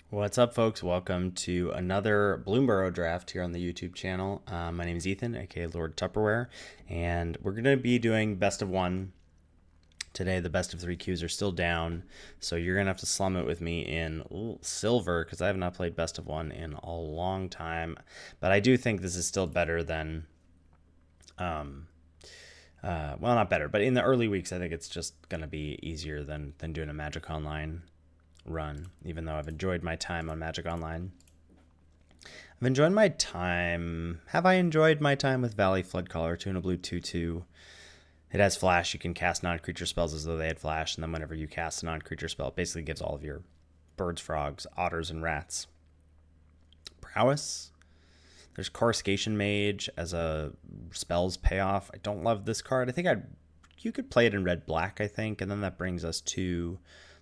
What's up, folks? Welcome to another Bloomburrow draft here on the YouTube channel. My name is Ethan, aka Lord Tupperware, and we're going to be doing best of one today. The best of three queues are still down, so you're going to have to slum it with me in silver because I have not played best of one in a long time. But I do think this is still better than, well, not better, but in the early weeks, I think it's just going to be easier than doing a Magic Online run, even though I've enjoyed my time on Magic Online. I've enjoyed my time. Have I enjoyed my time with Valley Floodcaller, 2 and a blue 2/2? It has flash. You can cast non-creature spells as though they had flash, and then whenever you cast a non-creature spell, it basically gives all of your birds, frogs, otters, and rats prowess. There's Coruscation Mage as a spells payoff. I don't love this card. I think you could play it in red-black, I think, and then that brings us to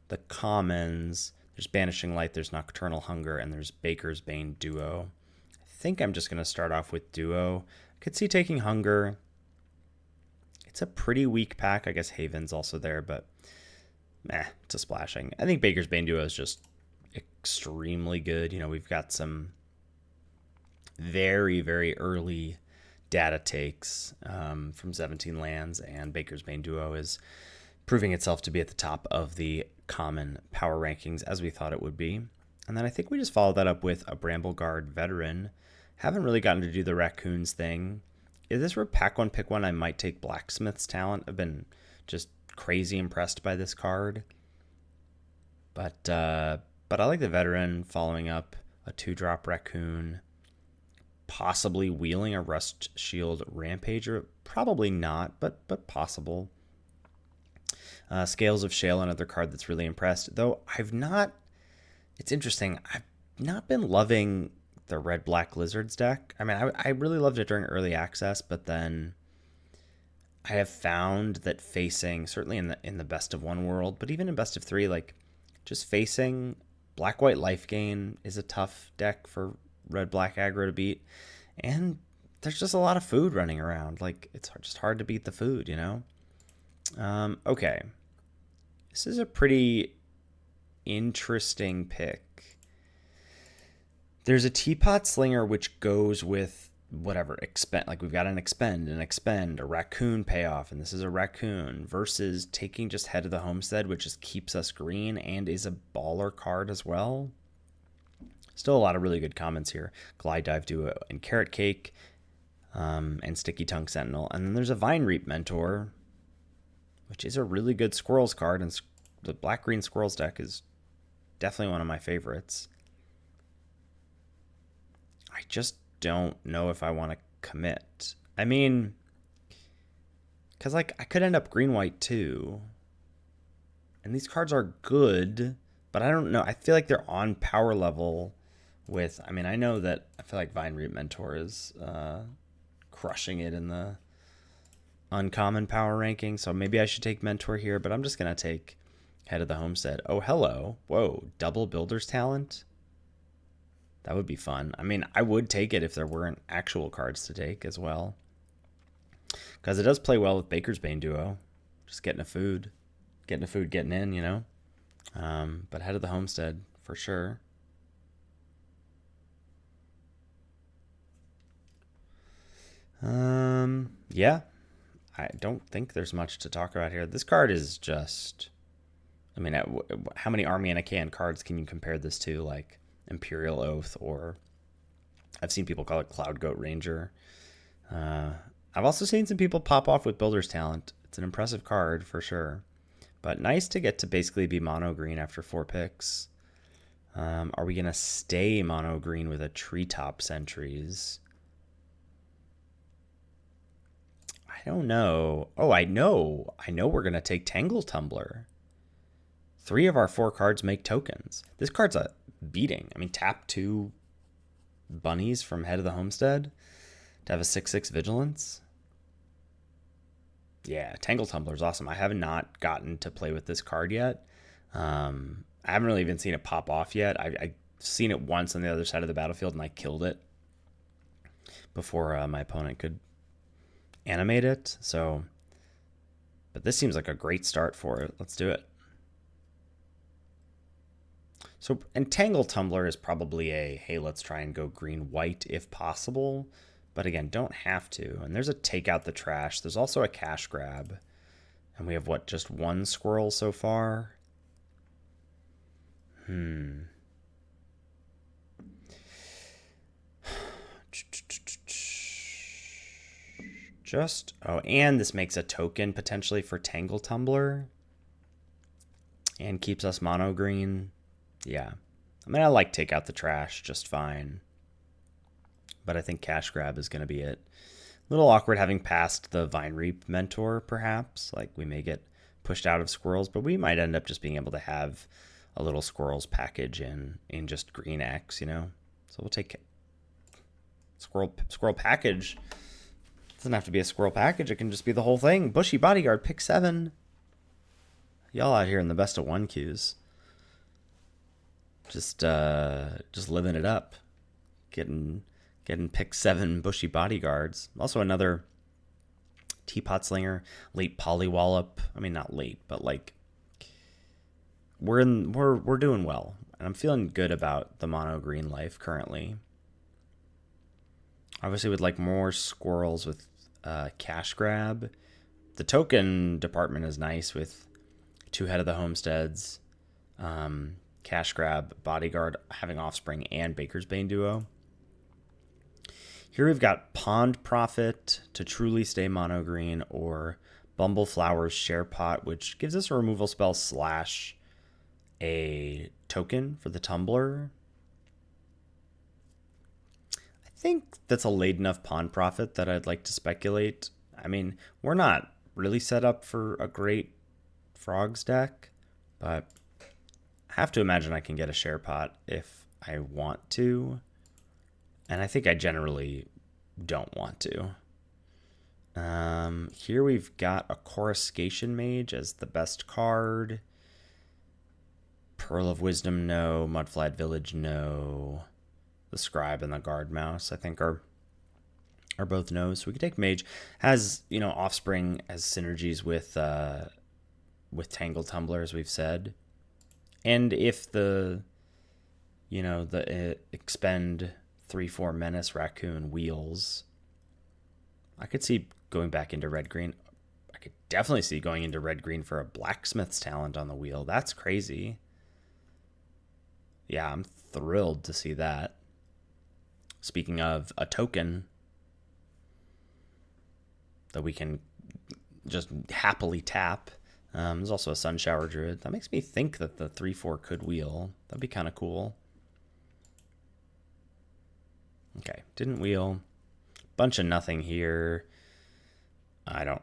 the commons. There's Banishing Light, there's Nocturnal Hunger, and there's Baker's Bane Duo. I think I'm just going to start off with Duo. I could see taking Hunger. It's a pretty weak pack. I guess Haven's also there, but it's a splashing. I think Baker's Bane Duo is just extremely good. You know, we've got some very, very early data takes from 17 lands, and Baker's Bane Duo is proving itself to be at the top of the common power rankings as we thought it would be. And then I think we just followed that up with a Brambleguard Veteran. Haven't really gotten to do the Raccoons thing. If this were pack one, pick one, I might take Blacksmith's Talent. I've been just crazy impressed by this card. But I like the Veteran following up a 2-drop Raccoon, possibly wheeling a Rust Shield Rampager. Probably not, but possible. Scales of Shale, another card that's really impressed. Though it's interesting, I've not been loving the red-black Lizards deck. I mean, I really loved it during early access, but then I have found that facing, certainly in the best of one world, but even in best of three, like just facing black-white life gain is a tough deck for red-black aggro to beat. And there's just a lot of food running around. Like, it's just hard to beat the food, you know? Okay. This is a pretty interesting pick. There's a Teapot Slinger which goes with whatever, expend. Like, we've got an expend, a Raccoon payoff, and this is a Raccoon, versus taking just Head of the Homestead, which just keeps us green and is a baller card as well. Still a lot of really good comments here. Glide Dive Duo and Carrot Cake, and Sticky Tongue Sentinel. And then there's a Vine Reap Mentor, which is a really good Squirrels card, and the black-green Squirrels deck is definitely one of my favorites. I just don't know if I want to commit. I mean, because like I could end up green-white too, and these cards are good, but I don't know. I feel like they're on power level with, I mean, I know that I feel like Vine Reap Mentor is crushing it in the uncommon power ranking, so maybe I should take Mentor here, but I'm just going to take Head of the Homestead. Oh, hello. Whoa, double Builder's Talent? That would be fun. I mean, I would take it if there weren't actual cards to take as well, because it does play well with Baker's Bane Duo. Just getting a food, getting in, you know? But Head of the Homestead, for sure. Yeah. I don't think there's much to talk about here. This card is just, I mean, how many Army and a Can cards can you compare this to? Like Imperial Oath, or I've seen people call it Cloud Goat Ranger. I've also seen some people pop off with Builder's Talent. It's an impressive card for sure, but nice to get to basically be mono green after 4 picks. Are we going to stay mono green with a Treetop Sentries? I don't know. Oh, I know we're going to take Tangle Tumbler. 3 of our 4 cards make tokens. This card's a beating. I mean, tap 2 bunnies from Head of the Homestead to have a 6/6 Vigilance. Yeah, Tangle Tumbler is awesome. I have not gotten to play with this card yet. I haven't really even seen it pop off yet. I've seen it once on the other side of the battlefield, and I killed it before my opponent could animate it. So, but this seems like a great start for it. Let's do it. So Entangle Tumbler is probably a, hey, let's try and go green-white if possible. But again, don't have to. And there's a take out the trash. There's also a cash grab. And we have, what, just one squirrel so far? Oh, and this makes a token potentially for Tangle Tumbler. And keeps us mono green. Yeah. I mean, I like take out the trash just fine. But I think cash grab is going to be it. A little awkward having passed the Vine Reap mentor, perhaps. Like, we may get pushed out of squirrels, but we might end up just being able to have a little squirrels package in just green X, you know? So we'll take squirrel package. It doesn't have to be a squirrel package. It can just be the whole thing. Bushy Bodyguard, pick 7. Y'all out here in the best of 1 queues. Just living it up. Getting pick 7 Bushy Bodyguards. Also another Teapot Slinger, late Polywallop. I mean, not late, but like we're doing well, and I'm feeling good about the mono green life currently. Obviously, would like more squirrels with cash grab. The token department is nice with 2 Head of the Homesteads, cash grab, bodyguard, having offspring, and Baker's Bane duo. Here we've got Pond Prophet to truly stay mono green, or Bumbleflower's Share Pot, which gives us a removal spell / a token for the Tumbler. I think that's a late enough Pond Prophet that I'd like to speculate. I mean, we're not really set up for a great Frogs deck, but I have to imagine I can get a Share Pot if I want to. And I think I generally don't want to. Here we've got a Coruscation Mage as the best card. Pearl of Wisdom, no. Mudflat Village, no. The Scribe and the Guard Mouse, I think, are both no's. So we could take Mage. Has, you know, Offspring as synergies with Tangle Tumbler, as we've said. And if the expend 3/4 Menace, Raccoon, Wheels, I could see going back into red-green. I could definitely see going into red-green for a Blacksmith's Talent on the wheel. That's crazy. Yeah, I'm thrilled to see that. Speaking of a token that we can just happily tap, there's also a Sun Shower Druid. That makes me think that the 3/4 could wheel. That'd be kind of cool. Okay, didn't wheel. Bunch of nothing here. I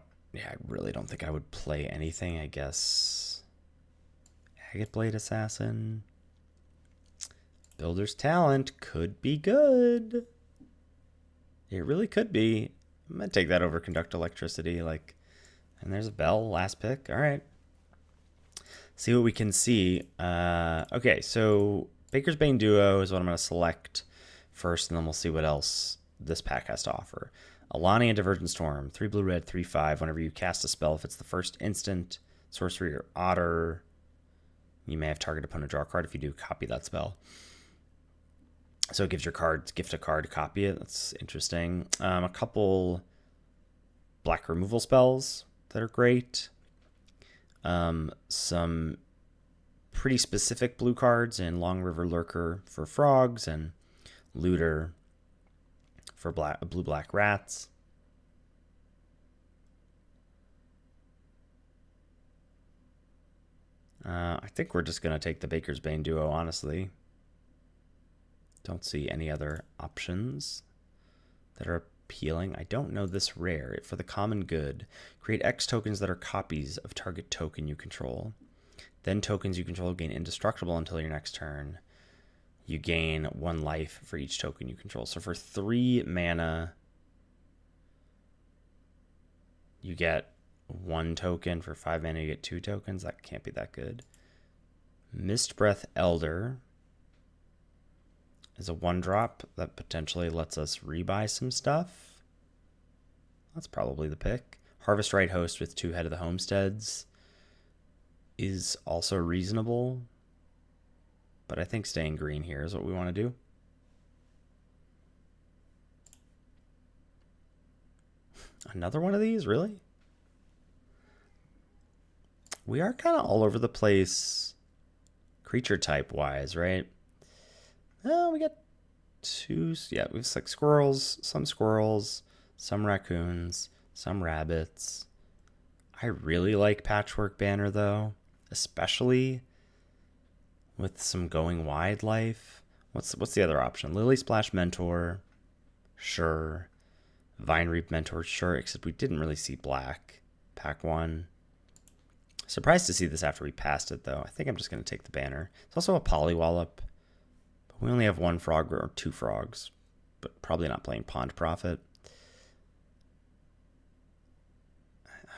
really don't think I would play anything, I guess. Agate Blade Assassin. Builder's Talent could be good. It really could be. I'm going to take that over Conduct Electricity. And there's a Bell, last pick. All right. See what we can see. Okay, so Baker's Bane Duo is what I'm going to select first, and then we'll see what else this pack has to offer. Alani and Divergent Storm, 3 blue, red, 3/5. Whenever you cast a spell, if it's the first instant, sorcery, or otter, you may have target opponent draw a card. If you do, copy that spell. So it gives your cards, gift a card, copy it. That's interesting. A couple black removal spells that are great. Some pretty specific blue cards in Long River Lurker for frogs and Looter for blue-black rats. I think we're just going to take the Baker's Bane Duo, honestly. Don't see any other options that are appealing. I don't know this rare. For the common good, create X tokens that are copies of target token you control. Then tokens you control gain indestructible until your next turn. You gain 1 life for each token you control. So for 3 mana, you get 1 token. For 5 mana, you get 2 tokens. That can't be that good. Mistbreath Elder is a 1-drop that potentially lets us rebuy some stuff. That's probably the pick. Harvest Right Host with 2 Head of the Homesteads is also reasonable, but I think staying green here is what we want to do. Another one of these, really? We are kind of all over the place creature type wise, right? Oh, we got two. Yeah, we have like squirrels, some raccoons, some rabbits. I really like Patchwork Banner though, especially with some going wide life. What's the other option? Lily Splash Mentor, sure. Vine Reap Mentor, sure. Except we didn't really see black. Pack 1. Surprised to see this after we passed it though. I think I'm just gonna take the banner. It's also a Polywallop. But we only have one frog or 2 frogs. But probably not playing Pond Prophet.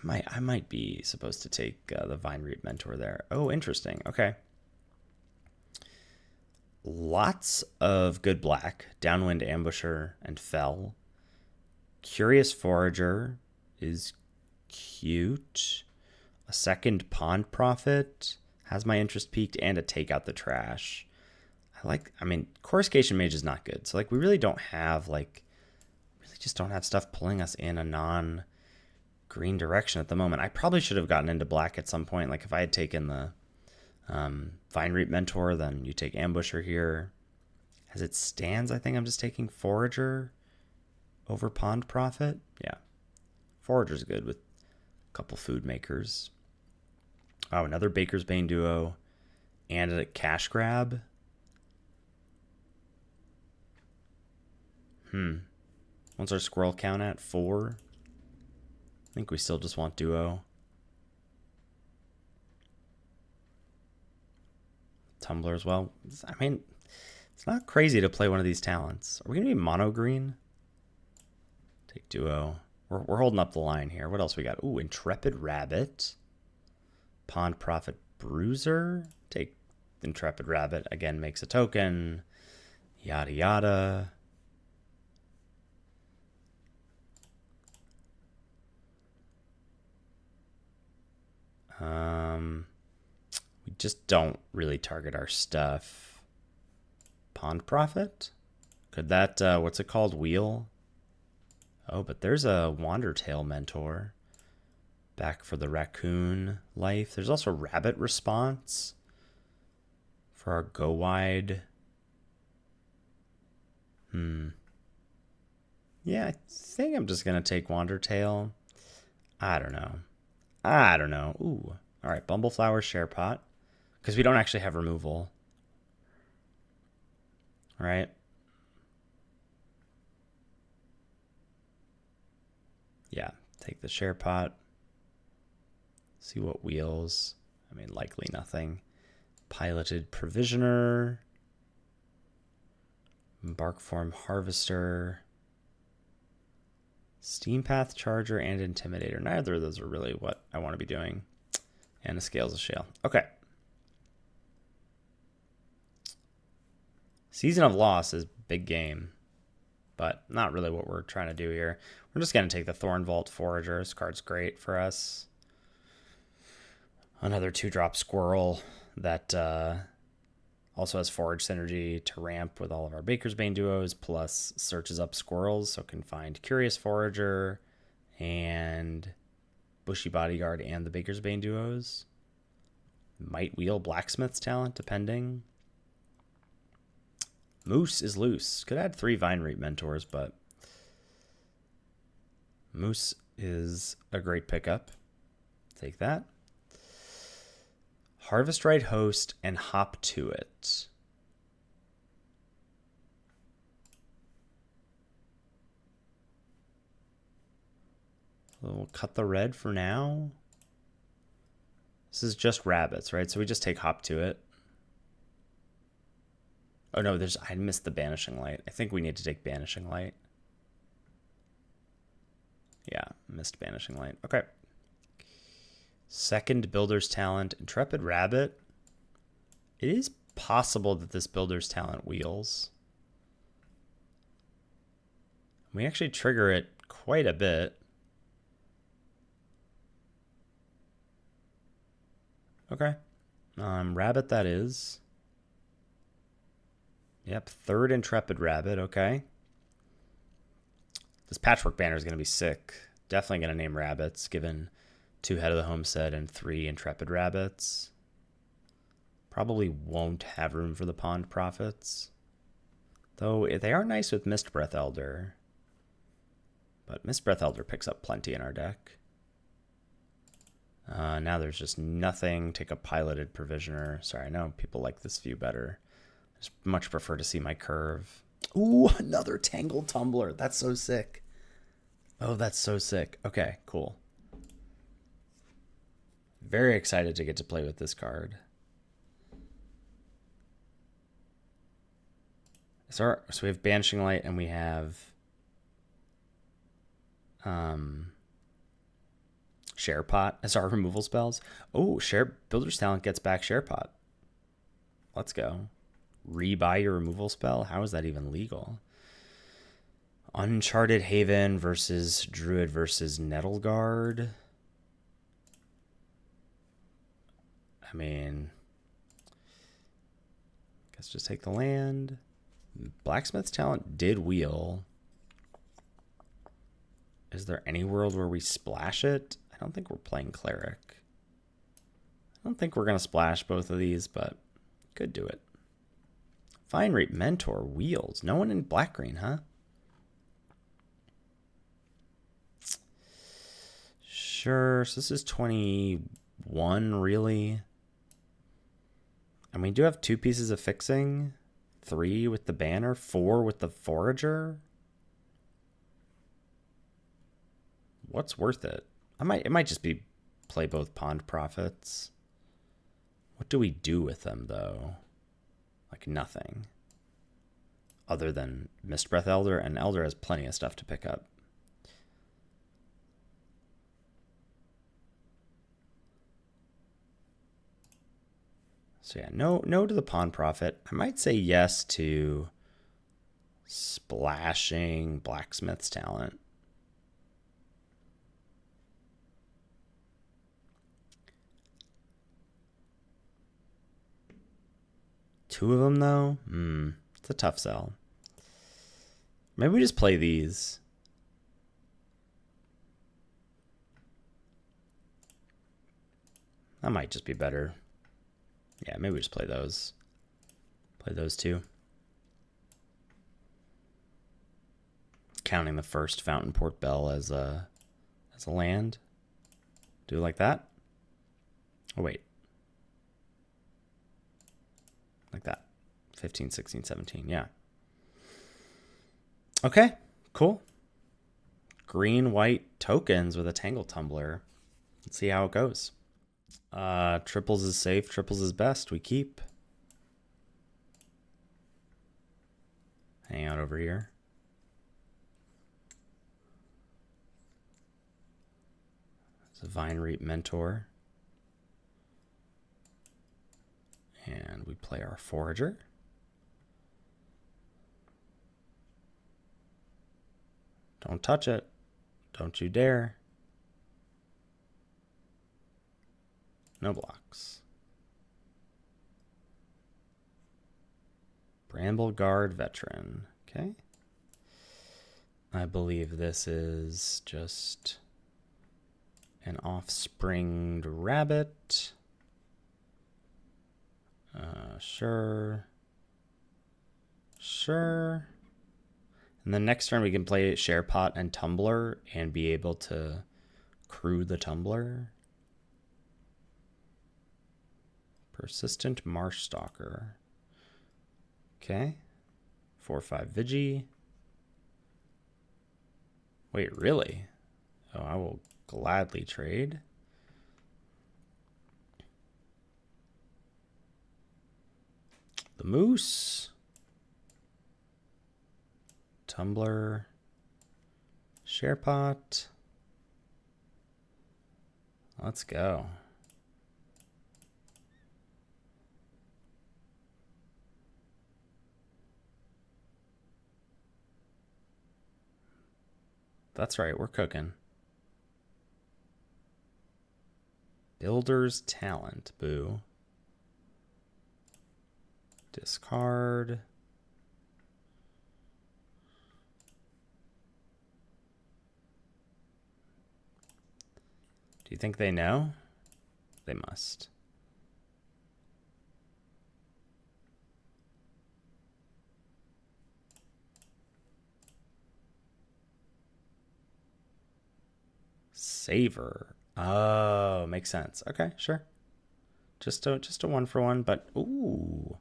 I might be supposed to take the Vine Reap Mentor there. Oh, interesting. Okay. Lots of good black. Downwind Ambusher and Fell. Curious Forager is cute. A second Pond Prophet has my interest peaked, and a Take Out the Trash. I mean, Coruscation Mage is not good. So, like, we really don't have, like, really just don't have stuff pulling us in a non-green direction at the moment. I probably should have gotten into black at some point. Like, if I had taken the Vine Reap Mentor, then you take Ambusher here. As it stands, I think I'm just taking Forager over Pond Prophet. Yeah. Forager's good with a couple food makers. Oh, another Baker's Bane duo and a cash grab. What's our squirrel count at? 4. I think we still just want duo. Tumbler as well. I mean, it's not crazy to play one of these talents. Are we going to be mono green? Take duo. We're holding up the line here. What else we got? Ooh, Intrepid Rabbit. Pond Prophet Bruiser. Take Intrepid Rabbit. Again, makes a token. Yada yada. We just don't really target our stuff. Pond Prophet? Could that, what's it called? Wheel? Oh, but there's a Wandertail Mentor. Back for the raccoon life. There's also Rabbit Response for our go wide. Yeah, I think I'm just going to take Wandertail. I don't know. Ooh. All right, Bumbleflower Sharepot. Because we don't actually have removal. All right. Yeah, take the Sharepot. See what wheels. I mean, likely nothing. Piloted Provisioner. Barkform Harvester. Steam Path Charger and Intimidator. Neither of those are really what I want to be doing. And a Scales of Shale. Okay. Season of Loss is big game, but not really what we're trying to do here. We're just going to take the Thorn Vault Forager. This card's great for us. Another 2-drop Squirrel that also has Forage Synergy to ramp with all of our Baker's Bane duos, plus searches up squirrels, so can find Curious Forager and Bushy Bodyguard and the Baker's Bane duos. Might wheel Blacksmith's Talent, depending. Moose is loose. Could add 3 Vine Reap Mentors, but Moose is a great pickup. Take that. Harvest Right Host and Hop to It. We'll cut the red for now. This is just rabbits, right? So we just take Hop to It. Oh no, I missed the Banishing Light. I think we need to take Banishing Light. Yeah, missed Banishing Light. Okay. Second Builder's Talent, Intrepid Rabbit. It is possible that this Builder's Talent wheels. We actually trigger it quite a bit. Okay. Rabbit that is. Yep, third Intrepid Rabbit, okay. This Patchwork banner is going to be sick. Definitely going to name rabbits, given 2 Head of the Homestead and 3 Intrepid Rabbits. Probably won't have room for the Pond Prophets. Though they are nice with Mist Breath Elder. But Mist Breath Elder picks up plenty in our deck. Now there's just nothing. Take a Piloted Provisioner. Sorry, I know people like this view better. I just much prefer to see my curve. Ooh, another Tangled Tumbler. That's so sick. Oh, that's so sick. Okay, cool. Very excited to get to play with this card. So we have Banishing Light and we have Share Pot as our removal spells. Oh, Builder's Talent gets back Share Pot. Let's go. Rebuy your removal spell? How is that even legal? Uncharted Haven versus Druid versus Nettleguard. I mean, guess just take the land. Blacksmith's Talent did wheel. Is there any world where we splash it? I don't think we're playing Cleric. I don't think we're going to splash both of these, but could do it. Fine Rate Mentor wheels. No one in black-green, huh? Sure. So this is 21, really. And we do have 2 pieces of fixing. 3 with the banner. 4 with the forager. What's worth it? It might just be play both Pond Prophets. What do we do with them, though? Like nothing. Other than Mist Breath Elder, and Elder has plenty of stuff to pick up. So yeah, no to the Pond Prophet. I might say yes to splashing Blacksmith's Talent. Two of them, though? It's a tough sell. Maybe we just play these. That might just be better. Yeah, maybe we just play those. Play those 2. Counting the first Fountain Port Bell as a land. Do it like that. Oh, wait. Like that. 15, 16, 17. Yeah. Okay, cool. Green, white tokens with a Tangle Tumbler. Let's see how it goes. Triples is safe. Triples is best. We keep. Hang out over here. It's a Vine Reap Mentor. And we play our Forager. Don't touch it. Don't you dare. No blocks. Bramble Guard Veteran. Okay. I believe this is just an offspringed rabbit. Sure. Sure. And then next turn we can play Share Pot and Tumbler and be able to crew the Tumbler. Persistent Marsh Stalker. Okay. 4/5 Vigi. Wait, really? Oh, I will gladly trade. The Moose. Tumbler. Share Pot. Let's go. That's right, we're cooking. Builder's Talent, boo. Discard. Do you think they know? They must. Savor. Oh, makes sense. Okay, sure. Just a one for one, but ooh.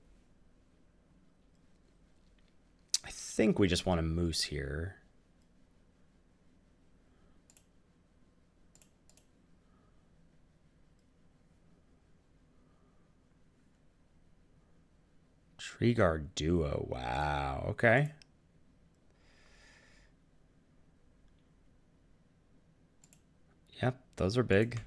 I think we just want a moose here. Tree guard duo. Wow. Okay. Yep, those are big.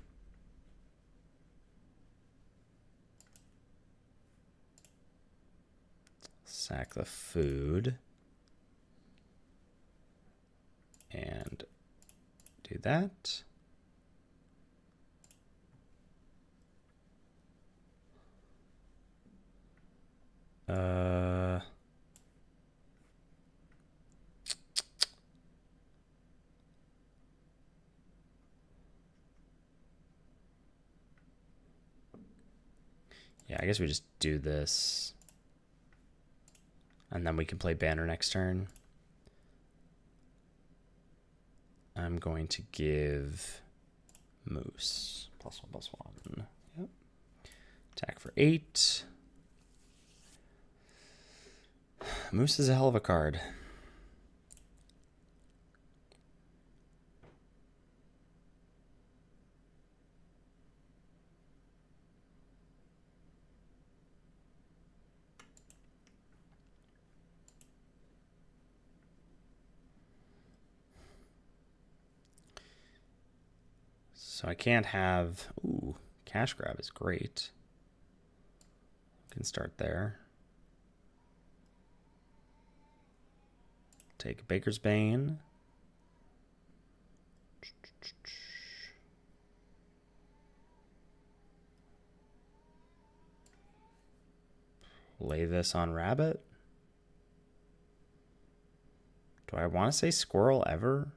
Sack the food. And do that. Yeah, I guess we just do this. And then we can play banner next turn. I'm going to give moose +1/+1. Yep. Attack for 8. Moose is a hell of a card. So I can't have... Ooh, cash grab is great. Can start there. Take Baker's Bane. Lay this on Rabbit. Do I want to say Squirrel ever?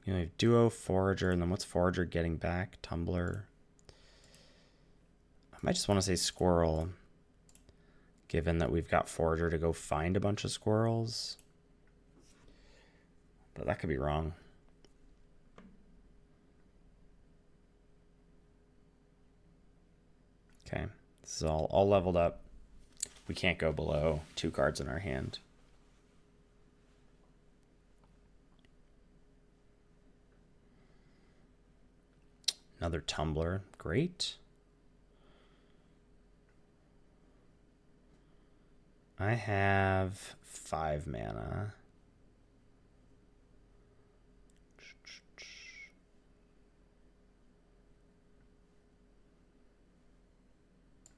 You know, you have Duo, Forager, and then what's Forager getting back? Tumbler. I might just want to say Squirrel, given that we've got Forager to go find a bunch of squirrels. But that could be wrong. Okay, this is all leveled up. We can't go below 2 cards in our hand. Another Tumbler, great. I have 5 mana.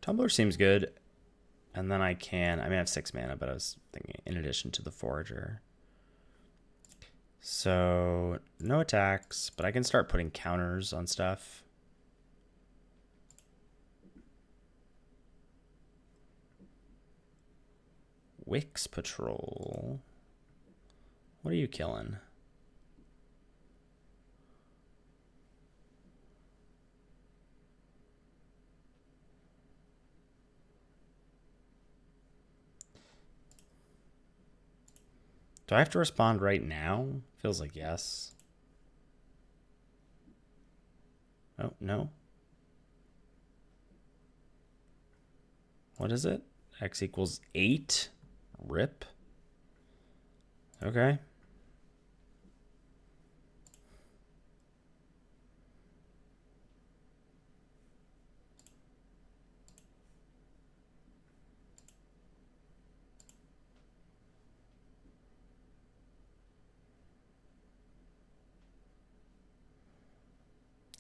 Tumbler seems good. And then I have 6 mana, but I was thinking in addition to the Forager. So no attacks, but I can start putting counters on stuff. Wix Patrol. What are you killing? Do I have to respond right now? Feels like yes. Oh, no. What is it? X equals 8? Rip. Okay.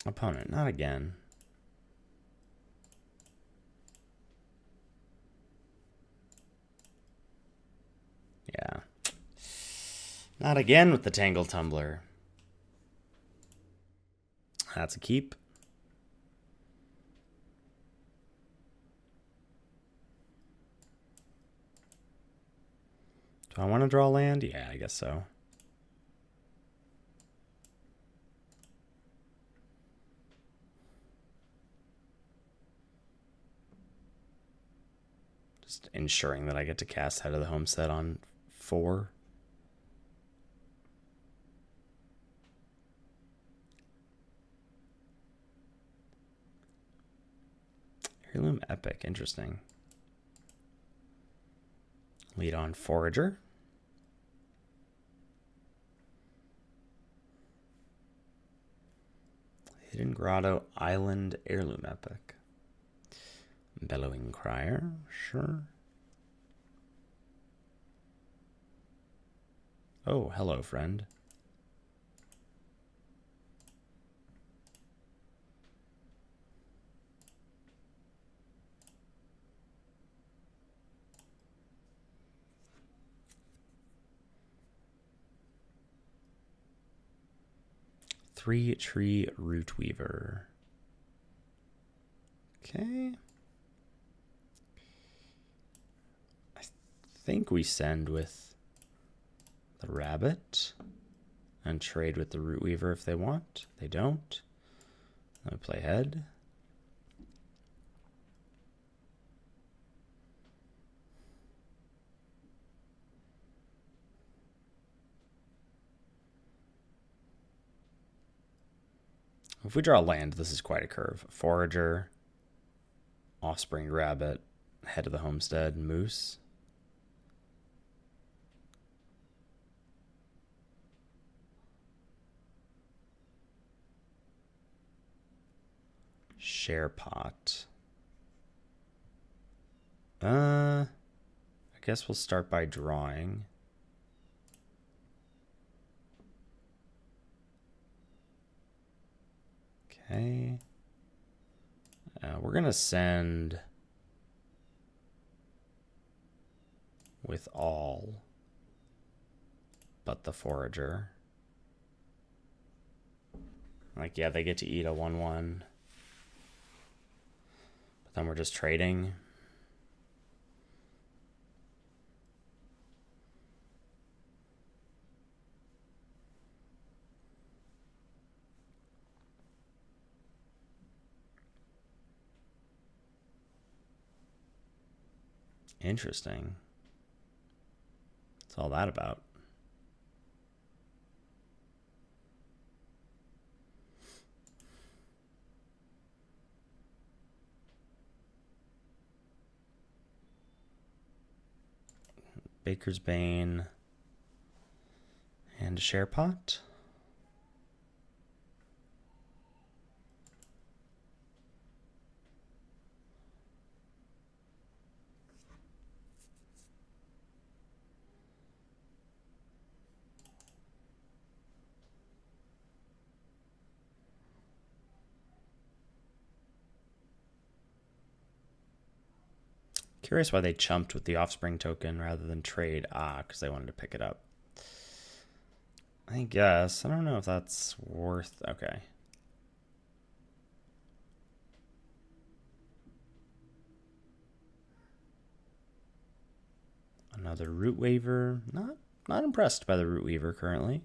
Opponent, not again. Yeah. Not again with the Tangle Tumbler. That's a keep. Do I want to draw land? Yeah, I guess so. Just ensuring that I get to cast Head of the Homestead on 4. Heirloom Epic, interesting. Lead on Forager. Hidden Grotto Island Heirloom Epic. Bellowing Crier, sure. Oh, hello, friend. Three Tree Root Weaver. Okay. I think we send with the rabbit and trade with the Root Weaver if they want. They don't. I play head. If we draw land, this is quite a curve. Forager, Offspring Rabbit, Head of the Homestead, Moose. Share pot. I guess we'll start by drawing. Okay. We're going to send with all but the Forager. Like, yeah, they get to eat a 1/1. But then we're just trading. Interesting. What's all that about? Baker's Bane and a share pot. Curious why they chumped with the Offspring token rather than trade. Because they wanted to pick it up. I guess. I don't know if that's worth... Okay. Another Root Weaver. Not impressed by the Root Weaver currently.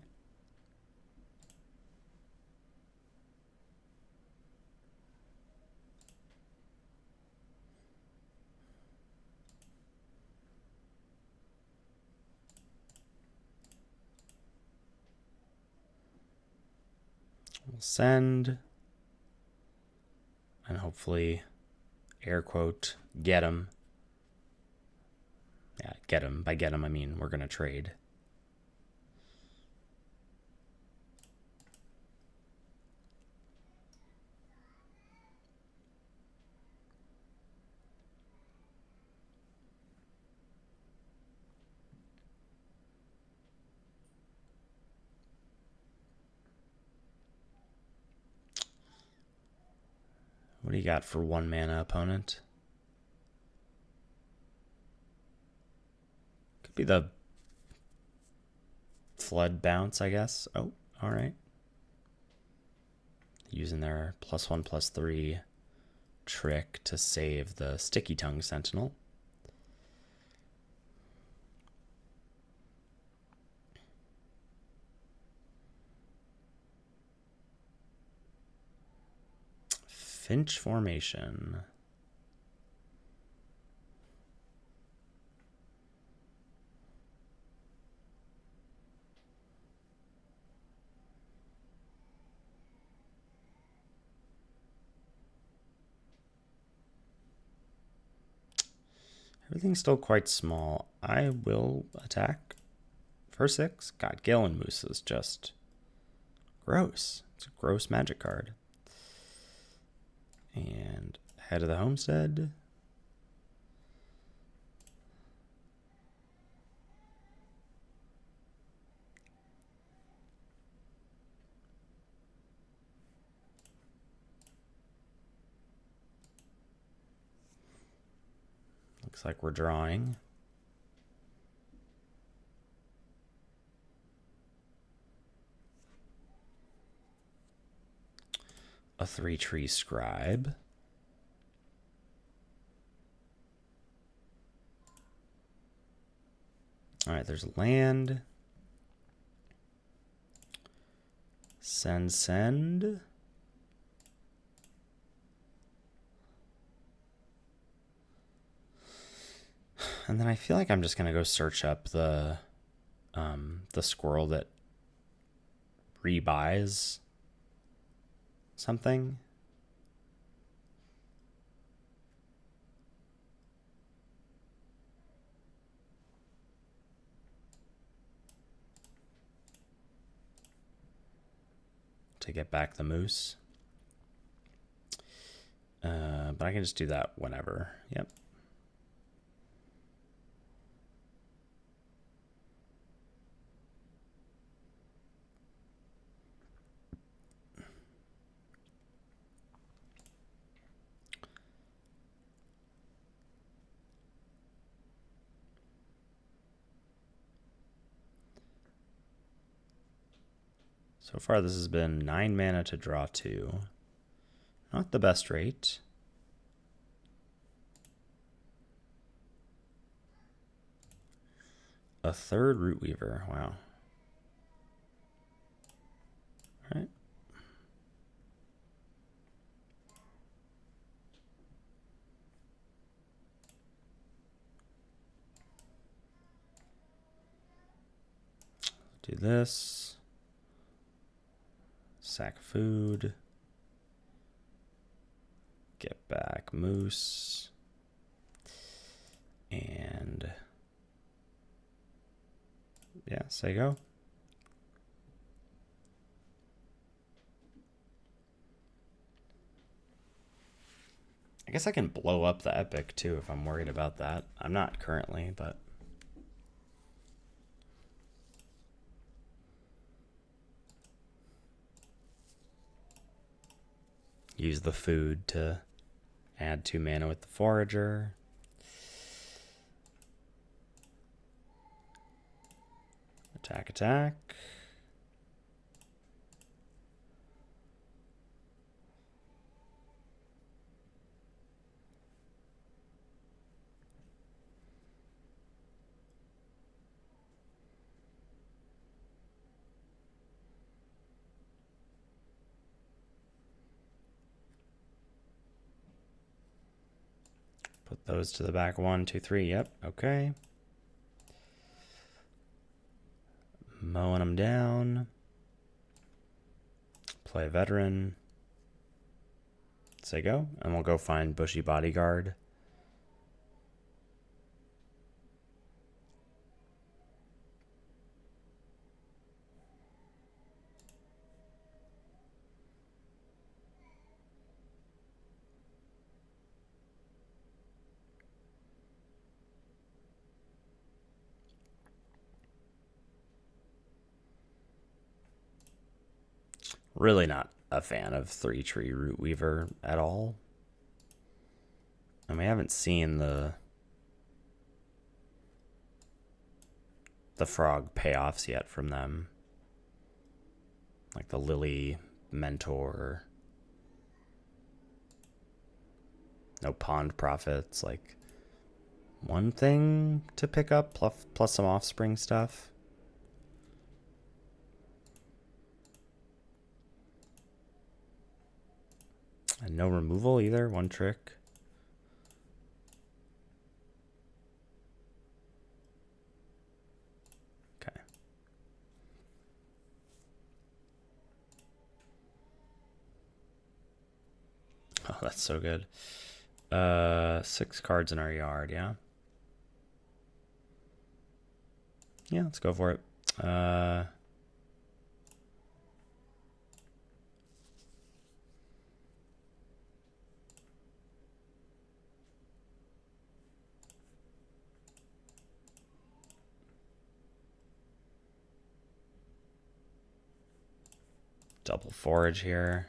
We'll send, and hopefully, air quote, get him. Yeah, get him. By get him, I mean we're going to trade. What do you got for 1 mana opponent? Could be the Flood Bounce, I guess. Oh, all right. Using their +1/+3 trick to save the Sticky Tongue Sentinel. Finch Formation. Everything's still quite small. I will attack for 6. God, Galen Moose is just gross. It's a gross magic card. And head of the homestead. Looks like we're drawing. A 3-tree scribe. All right, there's land. Send. And then I feel like I'm just gonna go search up the squirrel that rebuys something. To get back the moose. But I can just do that whenever. Yep. So far, this has been 9 mana to draw 2. Not the best rate. A 3rd Root Weaver. Wow. All right. Do this. Sack food. Get back moose. And yeah, say go. I guess I can blow up the epic too if I'm worried about that. I'm not currently, but use the food to add 2 mana with the forager. Attack. Put those to the back. 1, 2, 3. Yep. Okay. Mowing them down. Play a veteran. Say go. And we'll go find Bushy Bodyguard. Really not a fan of 3-tree Root Weaver at all. And we haven't seen the frog payoffs yet from them. Like the Lily Mentor. No Pond Profits. Like one thing to pick up plus some offspring stuff. And no removal either, 1 trick. Okay. Oh, that's so good. 6 cards in our yard, yeah? Yeah, let's go for it. Double forage here.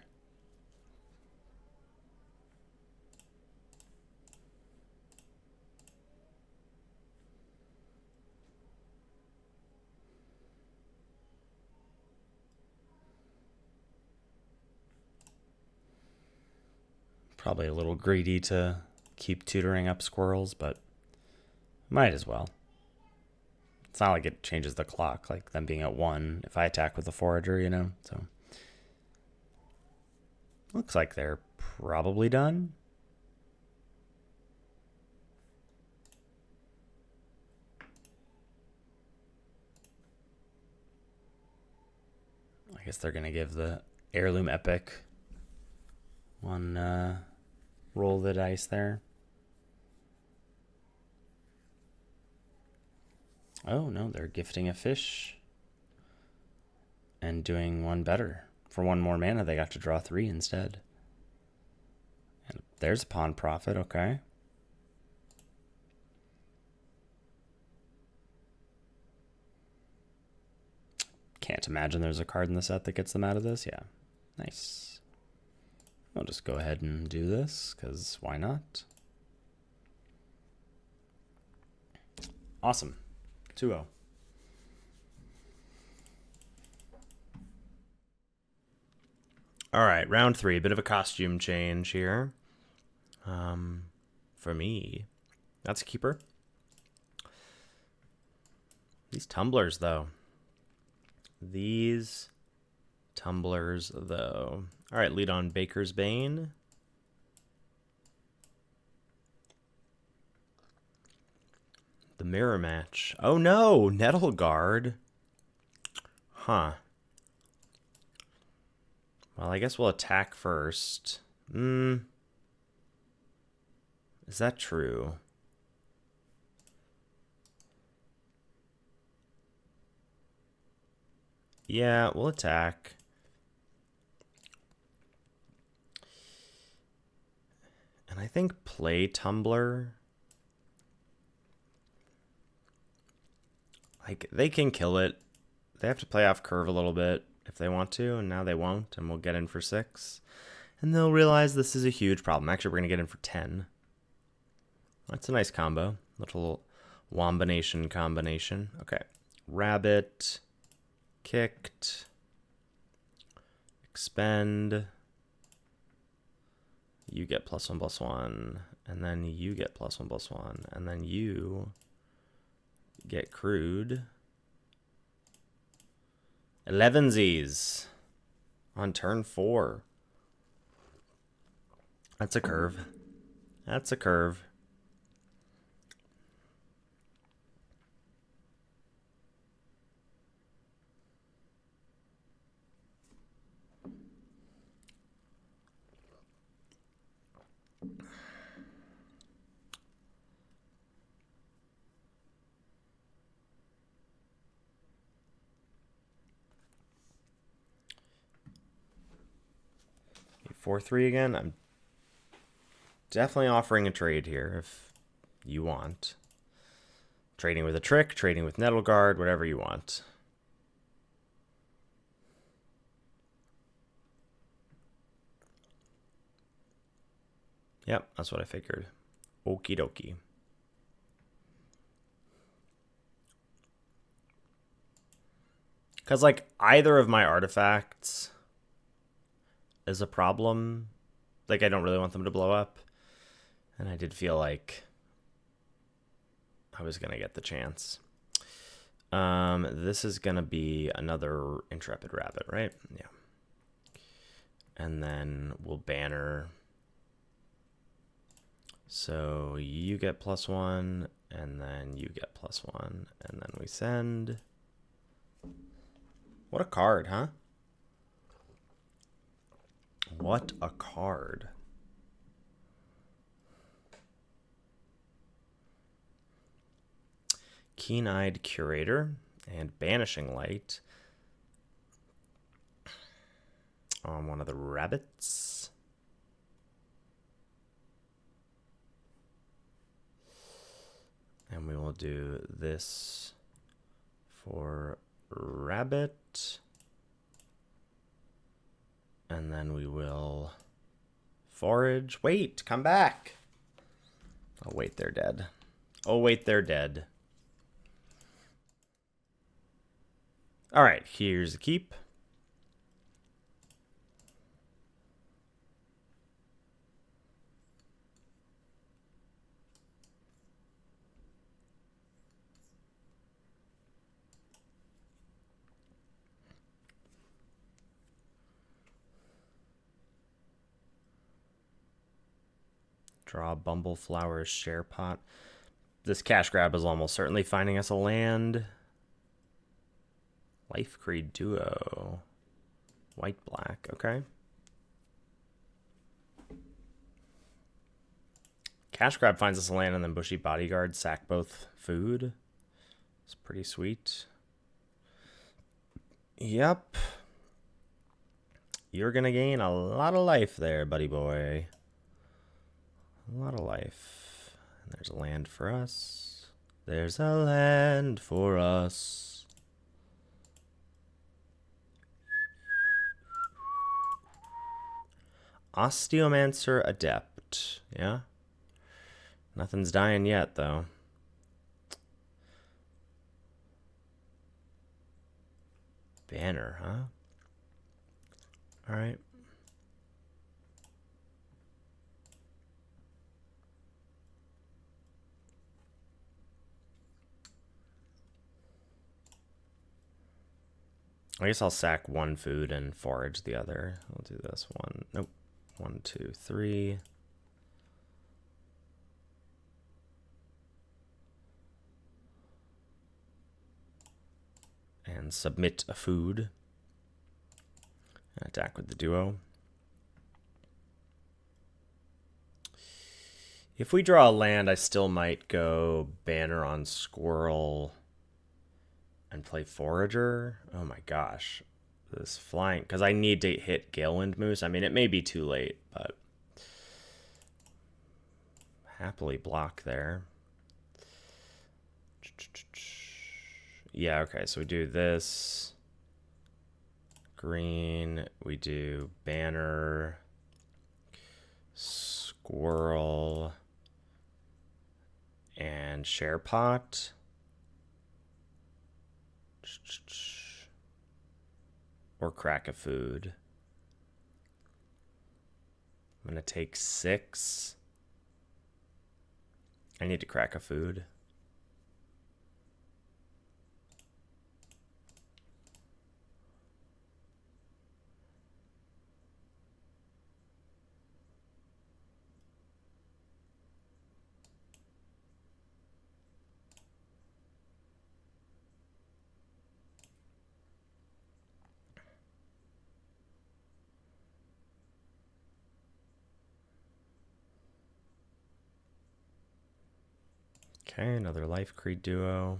Probably a little greedy to keep tutoring up squirrels, but might as well. It's not like it changes the clock, like them being at 1 if I attack with a forager, you know? So looks like they're probably done. I guess they're going to give the heirloom epic one roll the dice there. Oh, no, they're gifting a fish and doing one better. For 1 more mana, they got to draw 3 instead. And there's a pawn profit, okay. Can't imagine there's a card in the set that gets them out of this. Yeah, nice. I'll just go ahead and do this, because why not? Awesome. 2-0. All right, round 3. A bit of a costume change here. For me, that's a keeper. These tumblers, though. All right, lead on Baker's Bane. The mirror match. Oh no, Nettle Guard. Huh. Well, I guess we'll attack first. Is that true? Yeah, we'll attack. And I think play Tumbler. Like, they can kill it. They have to play off curve a little bit if they want to, and now they won't, and we'll get in for 6. And they'll realize this is a huge problem. Actually, we're going to get in for 10. That's a nice combo. Little Wombination combination. Okay. Rabbit. Kicked. Expend. You get +1/+1. And then you get +1/+1. And then you get crude. 11sies on turn 4. That's a curve. That's a curve. Four, 3 again. I'm definitely offering a trade here if you want. Trading with a trick, trading with Nettle Guard, whatever you want. Yep, that's what I figured. Okie dokie. Because, like, either of my artifacts is a problem. Like, I don't really want them to blow up. And I did feel like I was going to get the chance. This is going to be another Intrepid Rabbit, right? Yeah. And then we'll banner. So you get +1, and then you get +1, and then we send. What a card, huh? What a card. Keen-Eyed Curator. And Banishing Light on one of the rabbits. And we will do this for rabbit. And then we will forage. Wait, come back. Oh, wait, they're dead. Oh, wait, they're dead. All right, here's the keep. Draw Bumbleflower's Share Pot. This cash grab is almost certainly finding us a land. Life Creed Duo. White-black, okay. Cash grab finds us a land and then Bushy Bodyguard sack both food. It's pretty sweet. Yep. You're gonna gain a lot of life there, buddy boy. A lot of life. And there's a land for us. There's a land for us. Osteomancer Adept. Yeah. Nothing's dying yet, though. Banner, huh? All right. I guess I'll sack one food and forage the other. I'll do this one. Nope. 1, 2, 3. And submit a food. And attack with the duo. If we draw a land, I still might go Banner on Squirrel and play Forager. Oh my gosh. This flying, because I need to hit Galewind Moose. I mean, it may be too late, but happily block there. Yeah, okay, so we do this. Green, we do Banner, Squirrel, and Share Pot. Or crack a food. I'm gonna take 6. I need to crack a food. Okay, another Life Creed Duo.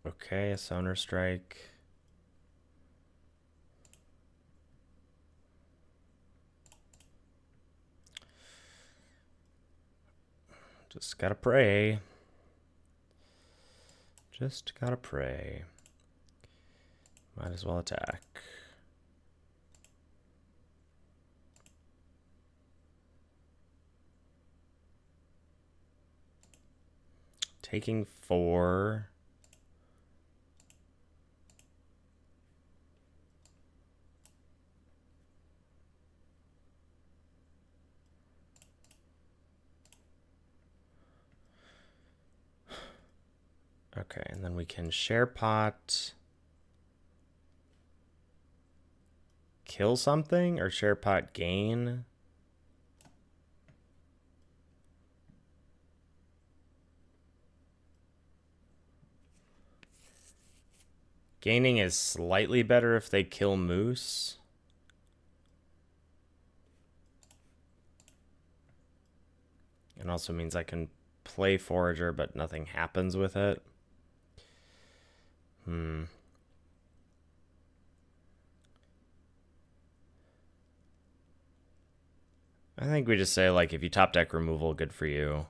Okay, a Sonar Strike. Just gotta pray. Just gotta pray. Might as well attack. Taking 4. Okay, and then we can Share Pot. Kill something or Share Pot gain. Gaining is slightly better if they kill Moose. It also means I can play Forager, but nothing happens with it. I think we just say, like, if you top deck removal, good for you.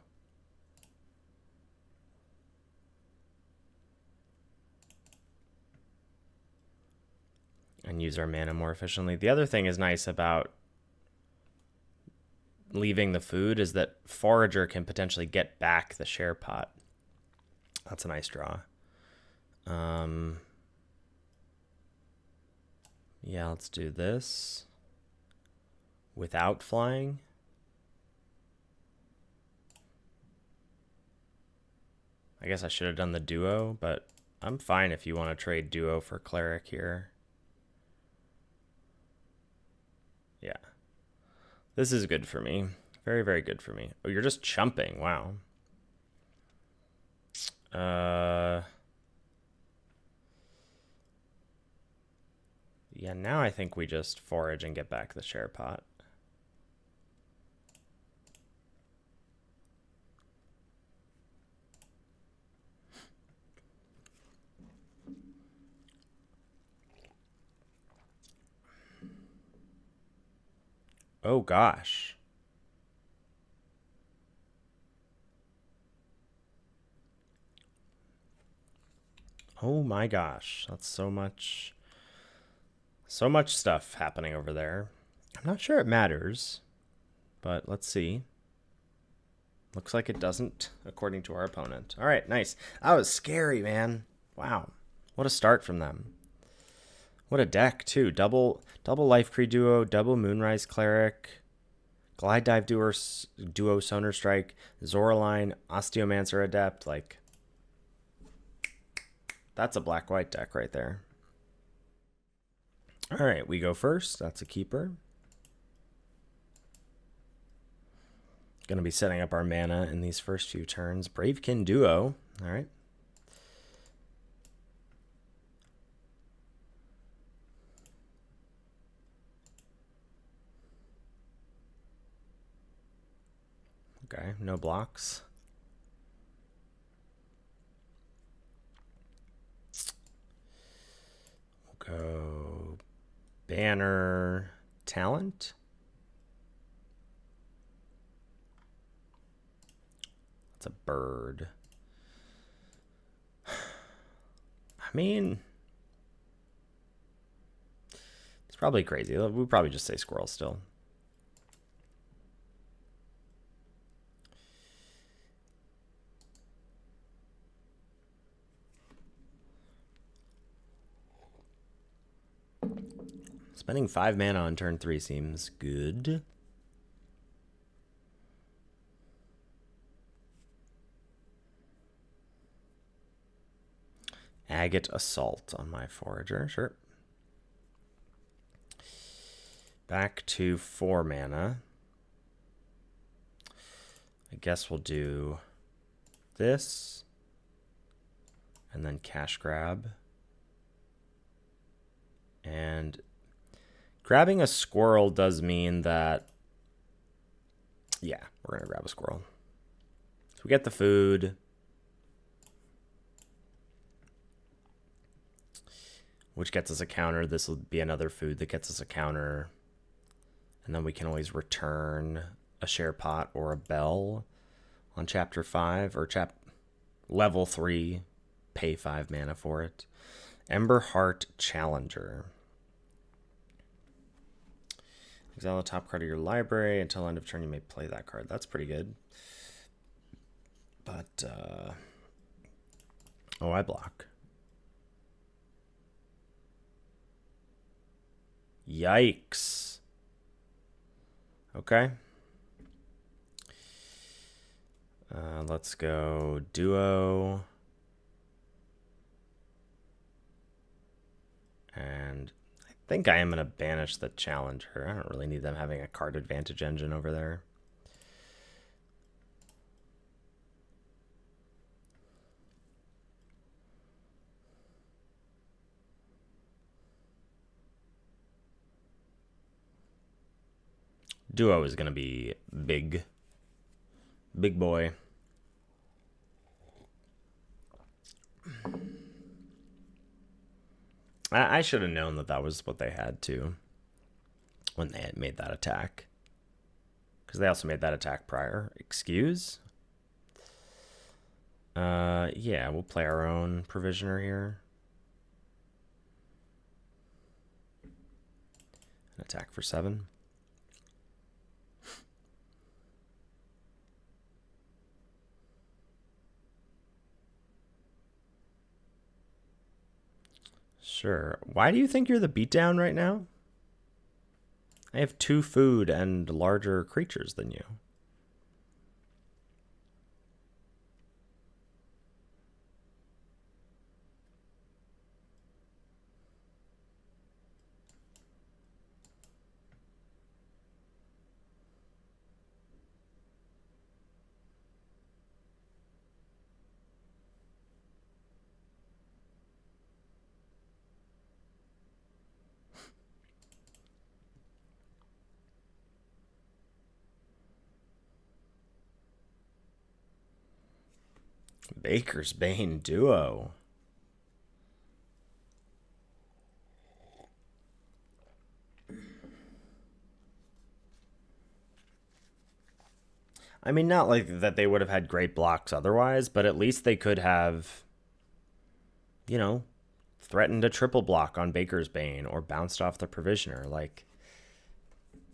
And use our mana more efficiently. The other thing is nice about leaving the food is that Forager can potentially get back the share pot. That's a nice draw. Yeah, let's do this without flying. I guess I should have done the duo, but I'm fine if you want to trade duo for cleric here. Yeah. This is good for me. Very, very good for me. Oh, you're just chumping. Wow. Yeah, now I think we just forage and get back the share pot. Oh gosh. Oh my gosh. That's so much stuff happening over there. I'm not sure it matters, but let's see. Looks like it doesn't, according to our opponent. All right, nice. That was scary, man. Wow. What a start from them. What a deck, too. Double Life Creed duo, double Moonrise Cleric, Glide Dive duo Sonar Strike, Zoraline, Osteomancer Adept. Like, that's a black-white deck right there. All right, we go first. That's a keeper. Going to be setting up our mana in these first few turns. Bravekin duo. All right. Okay, no blocks. We'll go Banner Talent. It's a bird. I mean, it's probably crazy. We'd probably just say squirrel still. Spending 5 mana on turn 3 seems good. Agate Assault on my Forager, sure. Back to 4 mana. I guess we'll do this. And then Cash Grab. And grabbing a squirrel does mean that, yeah, we're going to grab a squirrel. So we get the food. Which gets us a counter. This will be another food that gets us a counter. And then we can always return a share pot or a bell on chapter 5 or level 3. Pay 5 mana for it. Ember Heart Challenger. Exile the top card of your library. Until end of turn, you may play that card. That's pretty good. But, oh, I block. Yikes. Okay. Let's go duo. And I think I am going to banish the challenger. I don't really need them having a card advantage engine over there. Duo is going to be big. Big boy. I should have known that that was what they had to when they had made that attack. Because they also made that attack prior. Excuse? Yeah, we'll play our own Provisioner here. An attack for 7. Sure. Why do you think you're the beatdown right now? I have 2 food and larger creatures than you. Baker's Bane duo. I mean, not like that they would have had great blocks otherwise, but at least they could have, you know, threatened a triple block on Baker's Bane or bounced off the Provisioner. Like,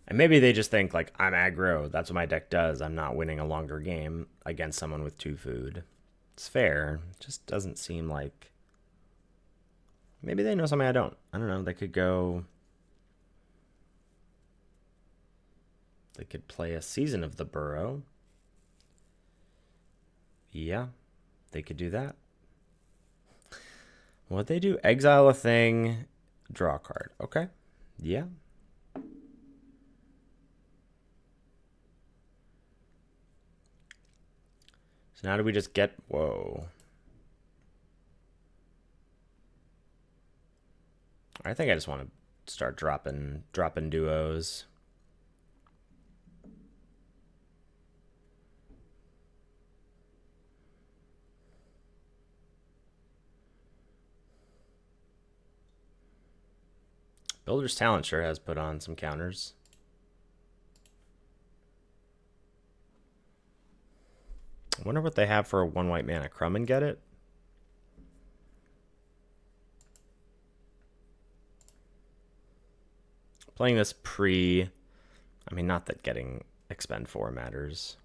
and maybe they just think, like, I'm aggro. That's what my deck does. I'm not winning a longer game against someone with 2 food. It's fair. It just doesn't seem like... Maybe they know something I don't. I don't know. They could go... They could play a Season of the Burrow. Yeah, they could do that. What they do? Exile a thing, draw a card. Okay. Yeah. So now do we just get... Whoa. I think I just want to start dropping duos. Builder's Talent sure has put on some counters. I wonder what they have for a 1 white mana. Crumb and get it? Playing this pre... I mean, not that getting expend 4 matters.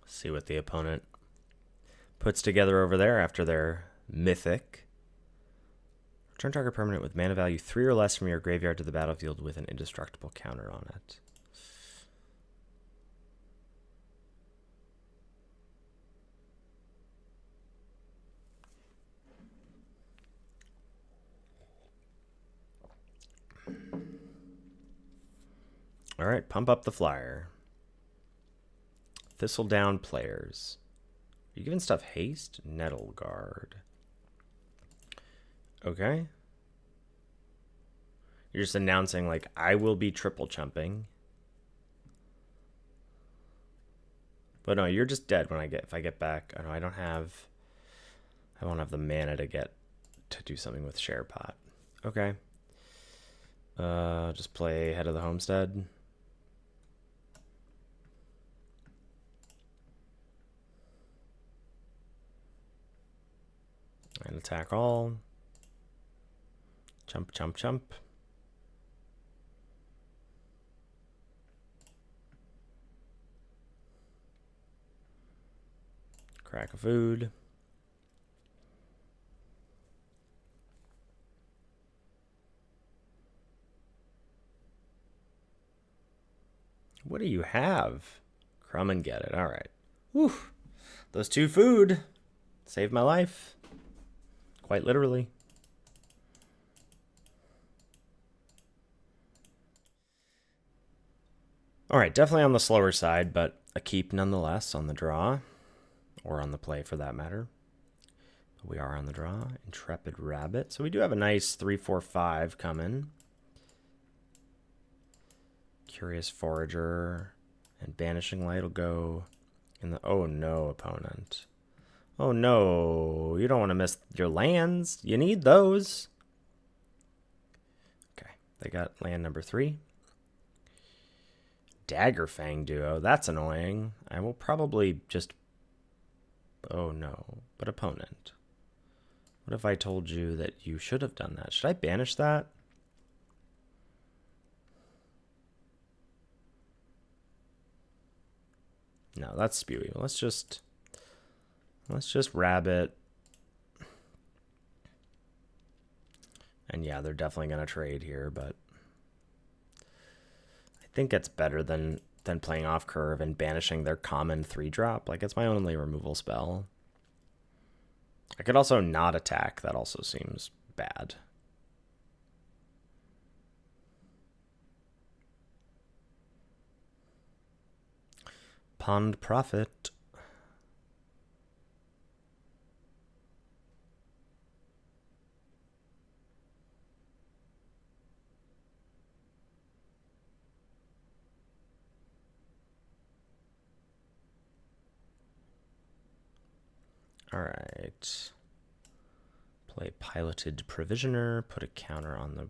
See what the opponent puts together over there after their mythic. Return target permanent with mana value 3 or less from your graveyard to the battlefield with an indestructible counter on it. All right, pump up the flyer. Thistledown players. Are you giving stuff haste? Nettle guard. Okay. You're just announcing, like, I will be triple chumping. But no, you're just dead when if I get back. I won't have the mana to do something with Share Pot. Okay. Just play Head of the Homestead. And attack all. Chump, chump, chump. Crack of food. What do you have? Crumb and get it. All right. Whew. Those 2 food saved my life. Quite literally. All right, definitely on the slower side, but a keep nonetheless on the draw, or on the play for that matter. We are on the draw. Intrepid Rabbit. So we do have a nice 3-4-5 coming. Curious Forager and Banishing Light will go in the... Oh no, opponent. Oh no, you don't want to miss your lands. You need those. Okay, they got land number 3. Daggerfang duo. That's annoying. I will probably just... Oh no, but opponent. What if I told you that you should have done that? Should I banish that? No, that's spewy. Let's just rabbit. And yeah, they're definitely gonna trade here, but I think it's better than playing off curve and banishing their common 3-drop. Like, it's my only removal spell. I could also not attack. That also seems bad. Pond Prophet. All right. Play Piloted Provisioner. Put a counter on the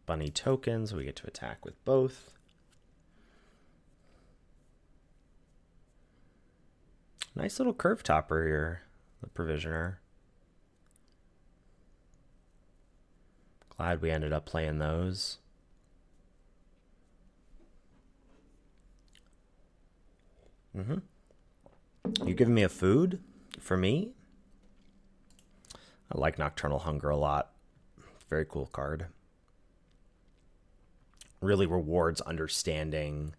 bunny tokens. We get to attack with both. Nice little curve topper here, the Provisioner. Glad we ended up playing those. You giving me a food for me? I like Nocturnal Hunger a lot. Very cool card. Really rewards understanding,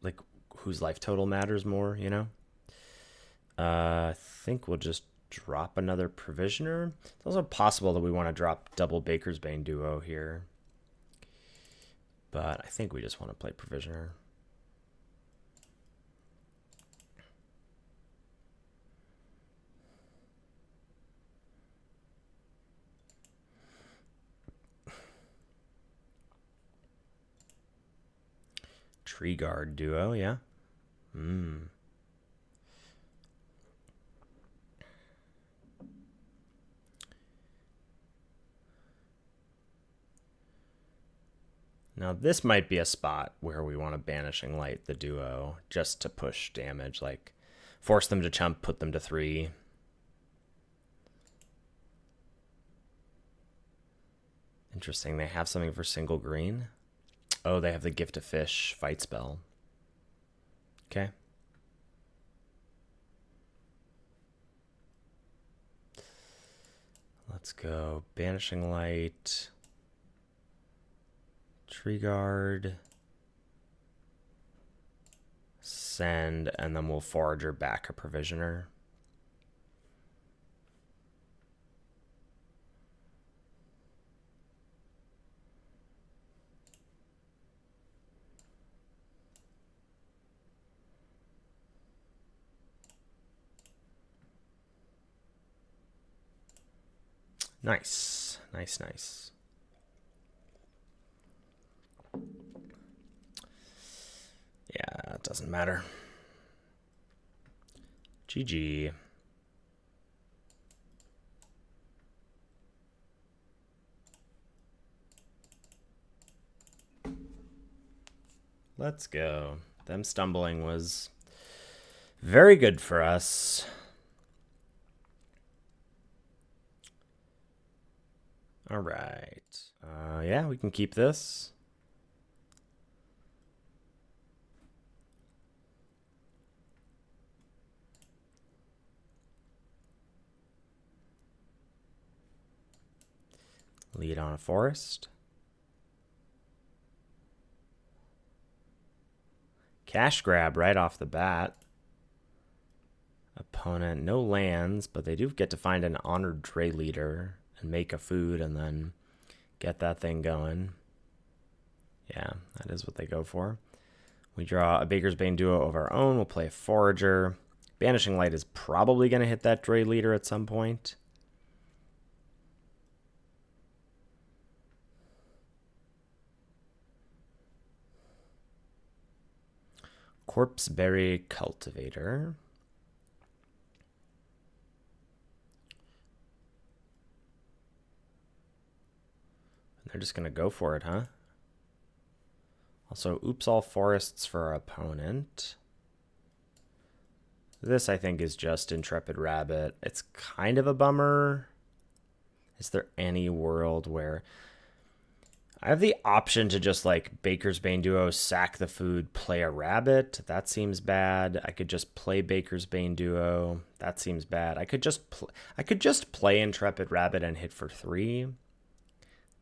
like, whose life total matters more, you know? I think we'll just drop another Provisioner. It's also possible that we want to drop double Baker's Bane duo here. But I think we just want to play Provisioner. Tree Guard duo, yeah. Now this might be a spot where we want to Banishing Light the duo just to push damage, like force them to chump, put them to 3. Interesting, they have something for single green. Oh, they have the Gift of Fish fight spell. Okay. Let's go Banishing Light, Tree Guard, send, and then we'll Forager back a Provisioner. Nice, nice, nice. Yeah, it doesn't matter. GG. Let's go. Them stumbling was very good for us. All right. Yeah, we can keep this. Lead on a forest. Cash grab right off the bat. Opponent, no lands, but they do get to find an honored Dray leader and make a food and then get that thing going. Yeah, that is what they go for. We draw a Baker's Bane duo of our own. We'll play a Forager. Banishing Light is probably going to hit that Dray leader at some point. Corpseberry Cultivator. They're just going to go for it, huh? Also, oops all forests for our opponent. This, I think, is just Intrepid Rabbit. It's kind of a bummer. Is there any world where I have the option to just like Baker's Bane Duo, sack the food, play a rabbit? That seems bad. I could just play Baker's Bane Duo. That seems bad. I could just play Intrepid Rabbit and hit for 3.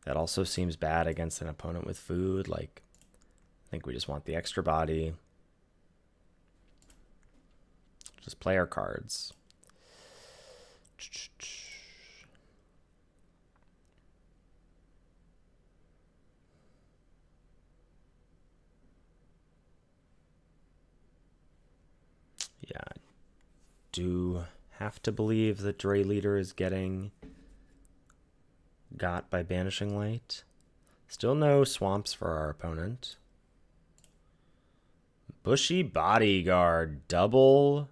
That also seems bad against an opponent with food. Like, I think we just want the extra body. Just play our cards. Yeah, I do have to believe that Dray leader is getting got by Banishing Light. Still no swamps for our opponent. Bushy Bodyguard, double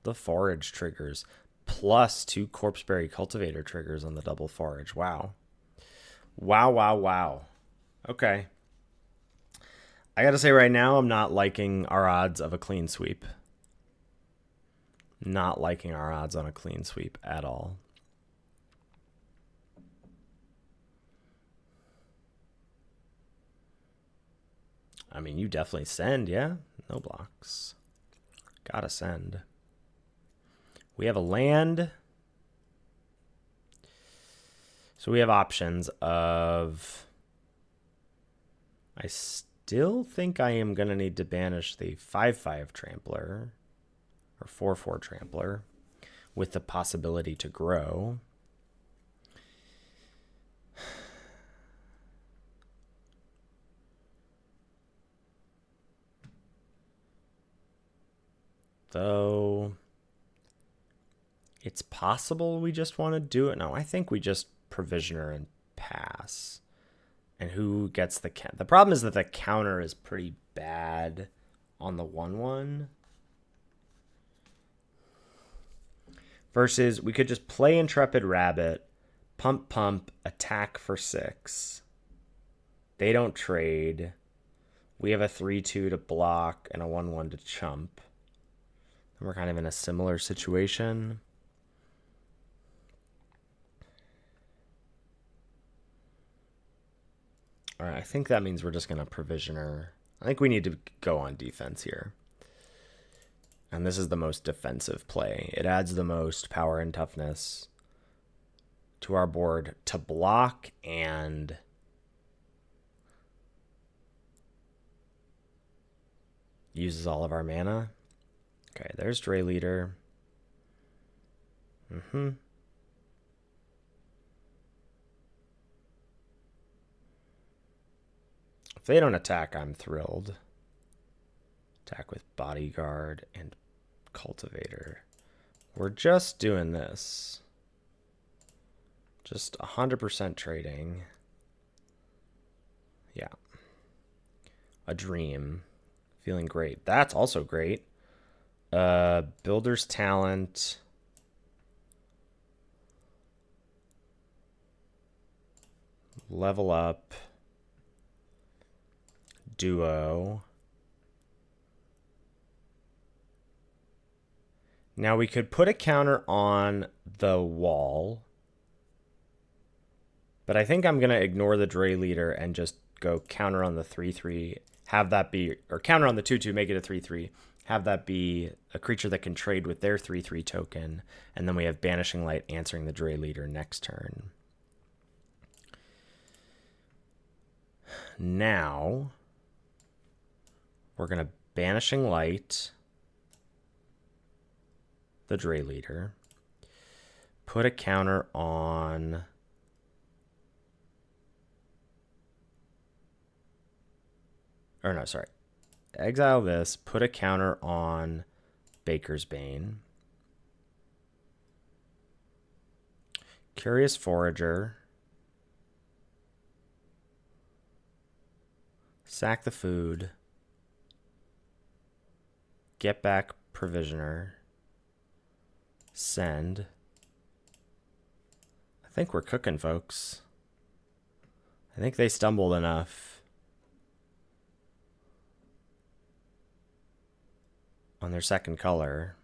the forage triggers, plus 2 Corpseberry Cultivator triggers on the double forage. Wow. Wow, wow, wow. Okay. I gotta say right now, I'm not liking our odds of a clean sweep. Not liking our odds on a clean sweep at all. I mean, you definitely send, yeah? No blocks. Gotta send. We have a land. So we have options of... I still think I am going to need to banish the 5/5 Trampler, or 4/4 Trampler, with the possibility to grow. Though it's possible we just want to do it. No, I think we just Provisioner and pass. And who gets the problem is that the counter is pretty bad on the 1/1. Versus we could just play Intrepid Rabbit, pump, attack for 6. They don't trade. We have a 3/2 to block and a 1/1 to chump. And we're kind of in a similar situation. All right, I think that means we're just going to Provisioner. I think we need to go on defense here. And this is the most defensive play. It adds the most power and toughness to our board to block and uses all of our mana. Okay, there's Dray leader. If they don't attack, I'm thrilled. Attack with Bodyguard and Cultivator. We're just doing this. Just 100% trading. Yeah. A dream. Feeling great. That's also great. Builder's Talent. Level up. Duo. Now we could put a counter on the wall, but I think I'm going to ignore the Dray leader and just go counter on the 3/3, have that be, or counter on the 2/2, make it a 3/3, have that be a creature that can trade with their 3/3 token, and then we have Banishing Light answering the Dray leader next turn. Now we're going to Banishing Light the Dray Leader. Put a counter on or no, sorry. Exile this, put a counter on Baker's Bane. Curious Forager. Sack the food. Get back Provisioner. Send. I think we're cooking, folks. I think they stumbled enough on their second color.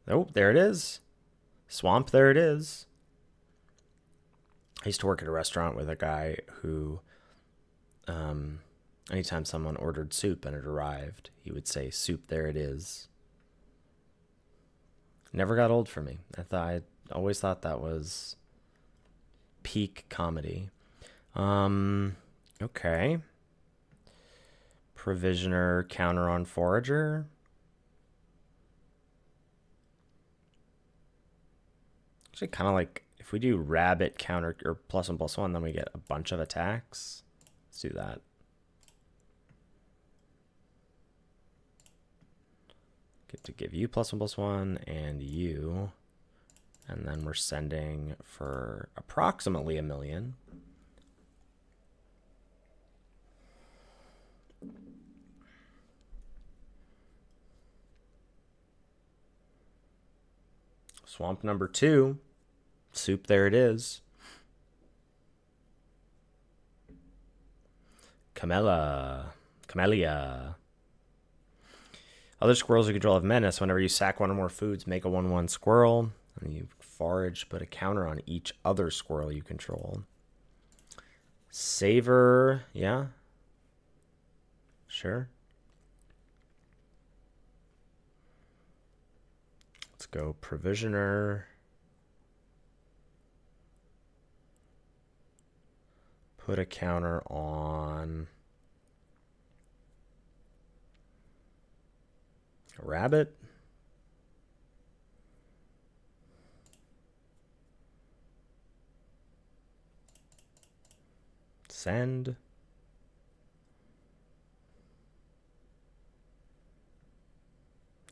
Oh, there it is. Swamp, there it is. I used to work at a restaurant with a guy who, anytime someone ordered soup and it arrived, he would say, "Soup, there it is." Never got old for me. I always thought that was peak comedy. Okay. Provisioner, counter on Forager. Actually, kind of like if we do Rabbit counter or +1/+1, then we get a bunch of attacks. Let's do that. Get to give you +1/+1 and you. And then we're sending for approximately 1,000,000. Swamp number 2. Soup, there it is. Camellia. Other squirrels you control have menace. Whenever you sack one or more foods, make a 1/1 squirrel. And you forage, put a counter on each other squirrel you control. Savor, yeah. Sure. Let's go Provisioner. Put a counter on Rabbit. Send.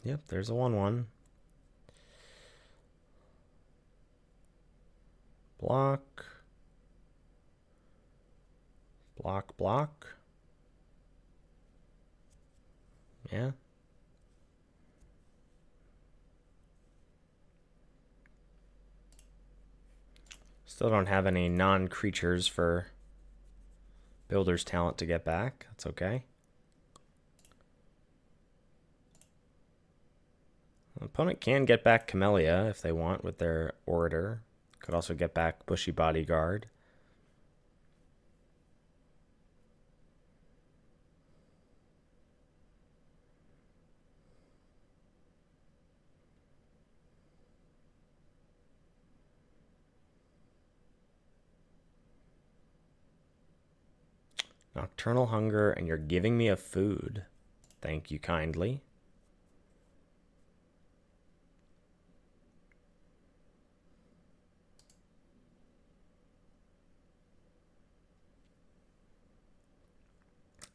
Yep, there's a 1/1. Block. Block. Yeah. Still don't have any non-creatures for Builder's Talent to get back. That's okay. The opponent can get back Camellia if they want with their Orator. Could also get back Bushy Bodyguard. Nocturnal Hunger, and you're giving me a food. Thank you kindly.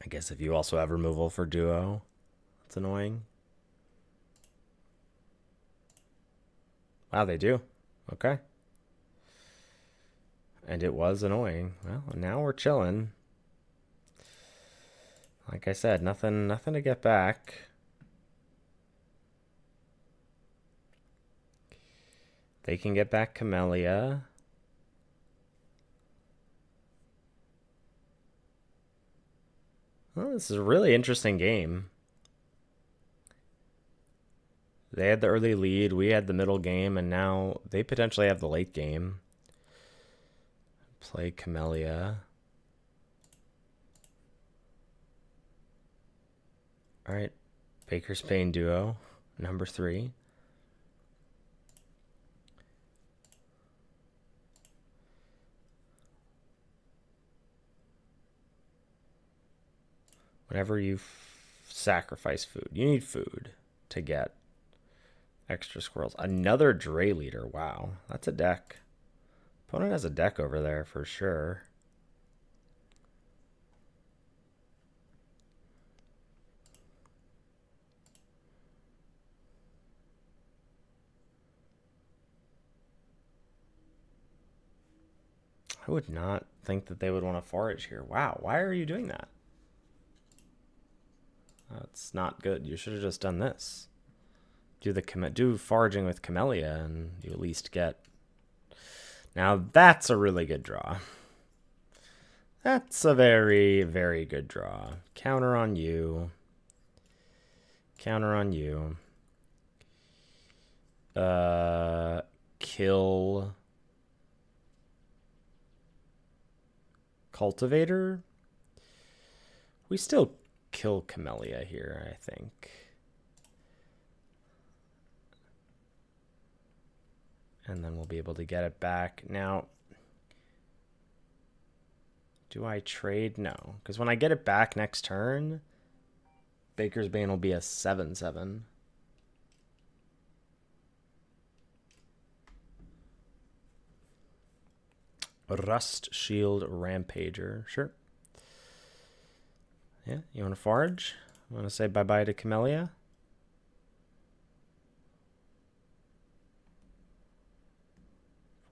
I guess if you also have removal for duo, that's annoying. Wow, they do. Okay. And it was annoying. Well, now we're chilling. Like I said, nothing to get back. They can get back Camellia. Well, this is a really interesting game. They had the early lead, we had the middle game, and now they potentially have the late game. Play Camellia. All right, Baker Spain duo, number 3. Whenever you sacrifice food, you need food to get extra squirrels. Another Dre leader. Wow, that's a deck. Opponent has a deck over there for sure. I would not think that they would want to forage here. Wow, why are you doing that? That's not good. You should have just done this. Do foraging with Camellia, and you at least get. Now that's a really good draw. That's a very, very good draw. Counter on you. Counter on you. Kill Cultivator. We still kill Camellia here, I think. And then we'll be able to get it back. Now, do I trade? No. Because when I get it back next turn, Baker's Bane will be a 7/7. Rust Shield Rampager. Sure. Yeah, you want to forage? You want to say bye-bye to Camellia?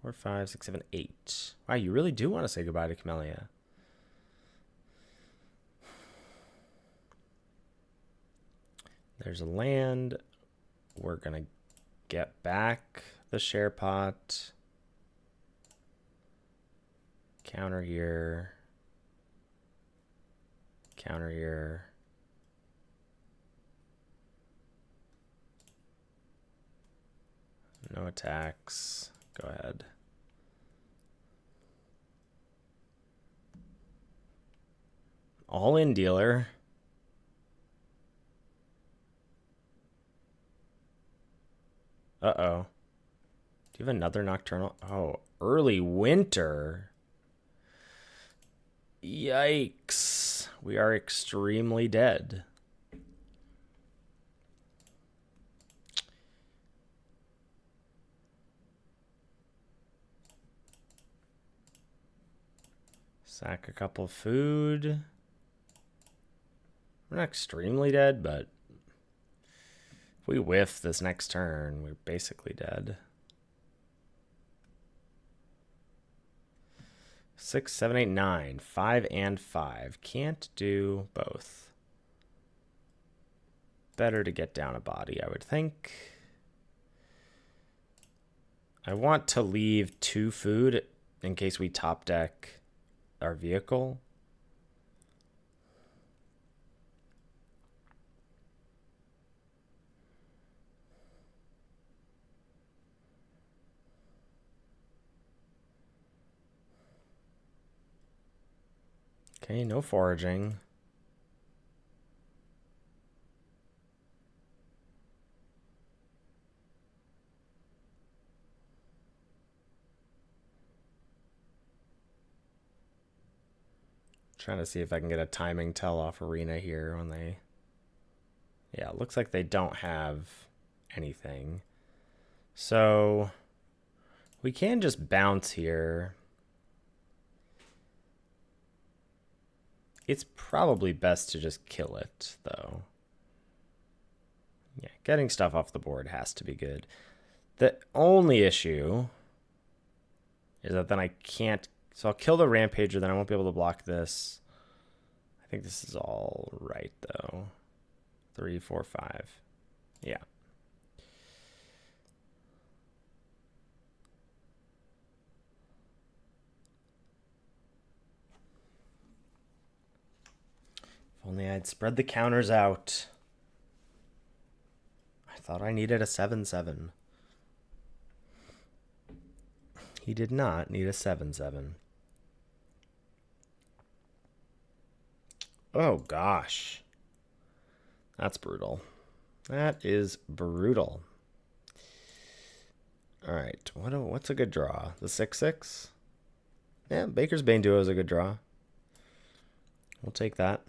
Four, 5, 6, 7, 8. Wow, you really do want to say goodbye to Camellia. There's a land. We're going to get back the share pot. Counter here. Counter here. No attacks. Go ahead. All in dealer. Uh-oh. Do you have another Nocturnal? Oh, early winter. Yikes. We are extremely dead. Sack a couple food. We're not extremely dead, but if we whiff this next turn, we're basically dead. 6, 7, 8, 9. 5 and 5. Can't do both. Better to get down a body, I would think. I want to leave 2 food in case we top deck our vehicle. Okay, no foraging. Trying to see if I can get a timing tell off arena here when they. Yeah, it looks like they don't have anything. So we can just bounce here. It's probably best to just kill it, though. Yeah, getting stuff off the board has to be good. The only issue is that then I can't. So I'll kill the Rampager, then I won't be able to block this. I think this is all right, though. 3, 4, 5. Yeah. If only I'd spread the counters out. thought I needed a 7/7. He did not need a 7/7. Oh, gosh. That's brutal. That is brutal. All right. What's a good draw? The 6/6? Yeah, Baker's Bane Duo is a good draw. We'll take that.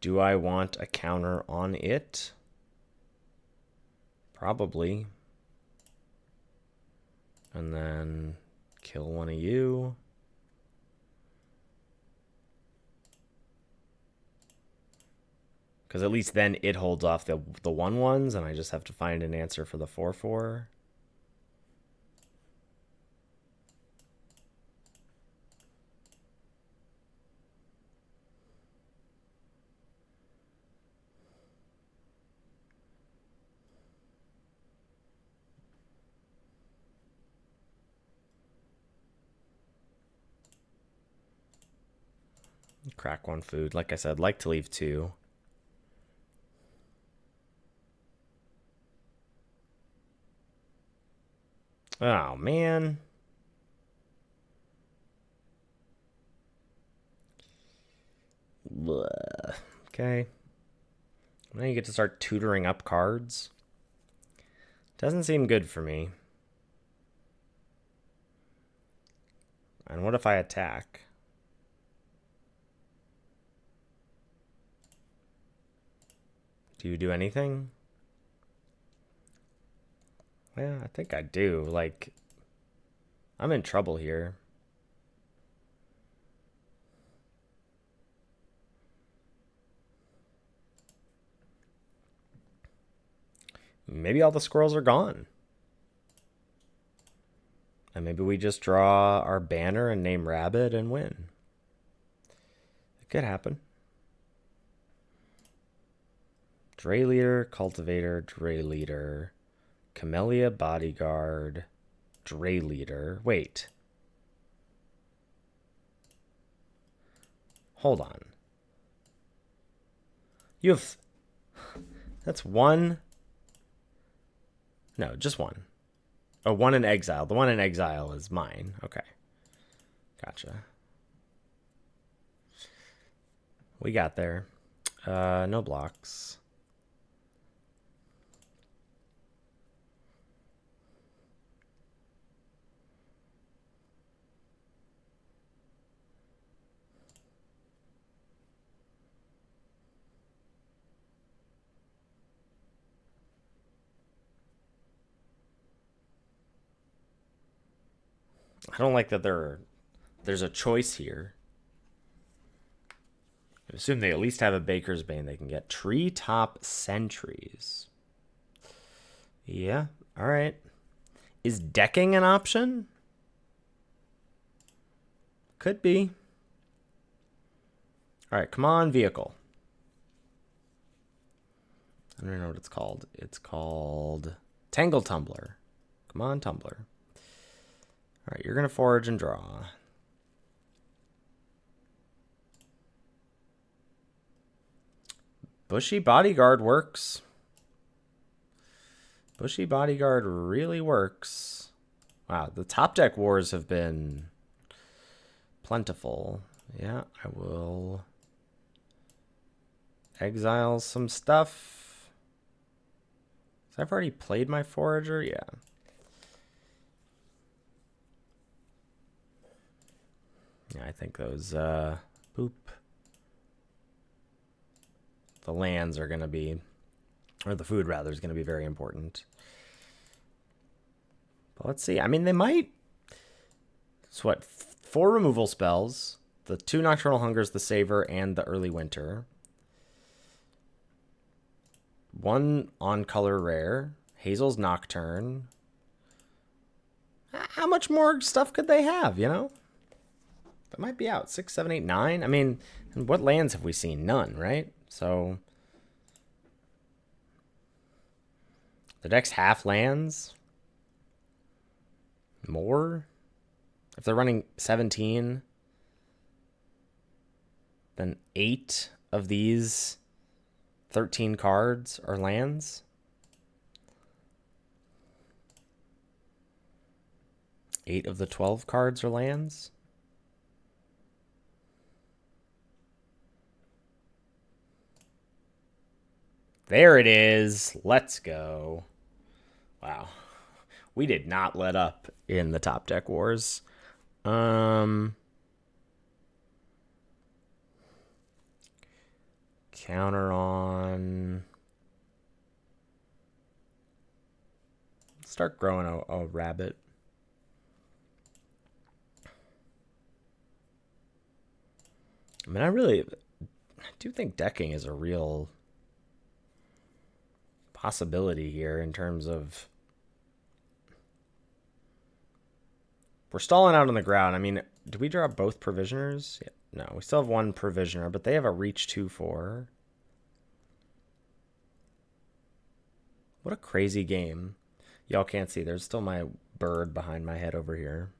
Do I want a counter on it? Probably. And then kill one of you. Because at least then it holds off the 1/1s, and I just have to find an answer for the 4/4. Crack one food. Like I said, like to leave 2. Oh, man. Blah. Okay. Now you get to start tutoring up cards. Doesn't seem good for me. And what if I attack? Do you do anything? Yeah, I think I do. Like, I'm in trouble here. Maybe all the squirrels are gone. And maybe we just draw our banner and name Rabbit and win. It could happen. Dray Leader, Cultivator, Dray Leader, Camellia Bodyguard, Dray Leader. Wait. Hold on. You have... That's one... No, just one. Oh, one in exile. The one in exile is mine. Okay. Gotcha. We got there. No blocks. I don't like that there's a choice here. I assume they at least have a Baker's Bane they can get. Treetop Sentries. Yeah, all right. Is decking an option? Could be. All right, come on, vehicle. I don't even know what it's called. It's called Tangle Tumbler. Come on, Tumbler. All right, you're going to forage and draw. Bushy Bodyguard works. Bushy Bodyguard really works. Wow, the top deck wars have been plentiful. Yeah, I will exile some stuff. So I've already played my Forager? Yeah. Yeah, I think those, boop. The lands are going to be, or the food rather, is going to be very important. But let's see. I mean, they might. It's what? 4 removal spells. The 2 Nocturnal Hungers, the Savor, and the Early Winter. 1 on color rare. Hazel's Nocturne. How much more stuff could they have, you know? That might be out. 6, 7, 8, 9. I mean, what lands have we seen? None, right? So the deck's half lands. More. If they're running 17, then 8 of these 13 cards are lands. 8 of the 12 cards are lands. There it is. Let's go. Wow. We did not let up in the top deck wars. Counter on. Start growing a rabbit. I mean, I do think decking is a real possibility here in terms of we're stalling out on the ground. I mean, do we draw both provisioners? Yeah. No, we still have one provisioner, but they have a reach 2/4. What a crazy game. Y'all can't see. There's still my bird behind my head over here.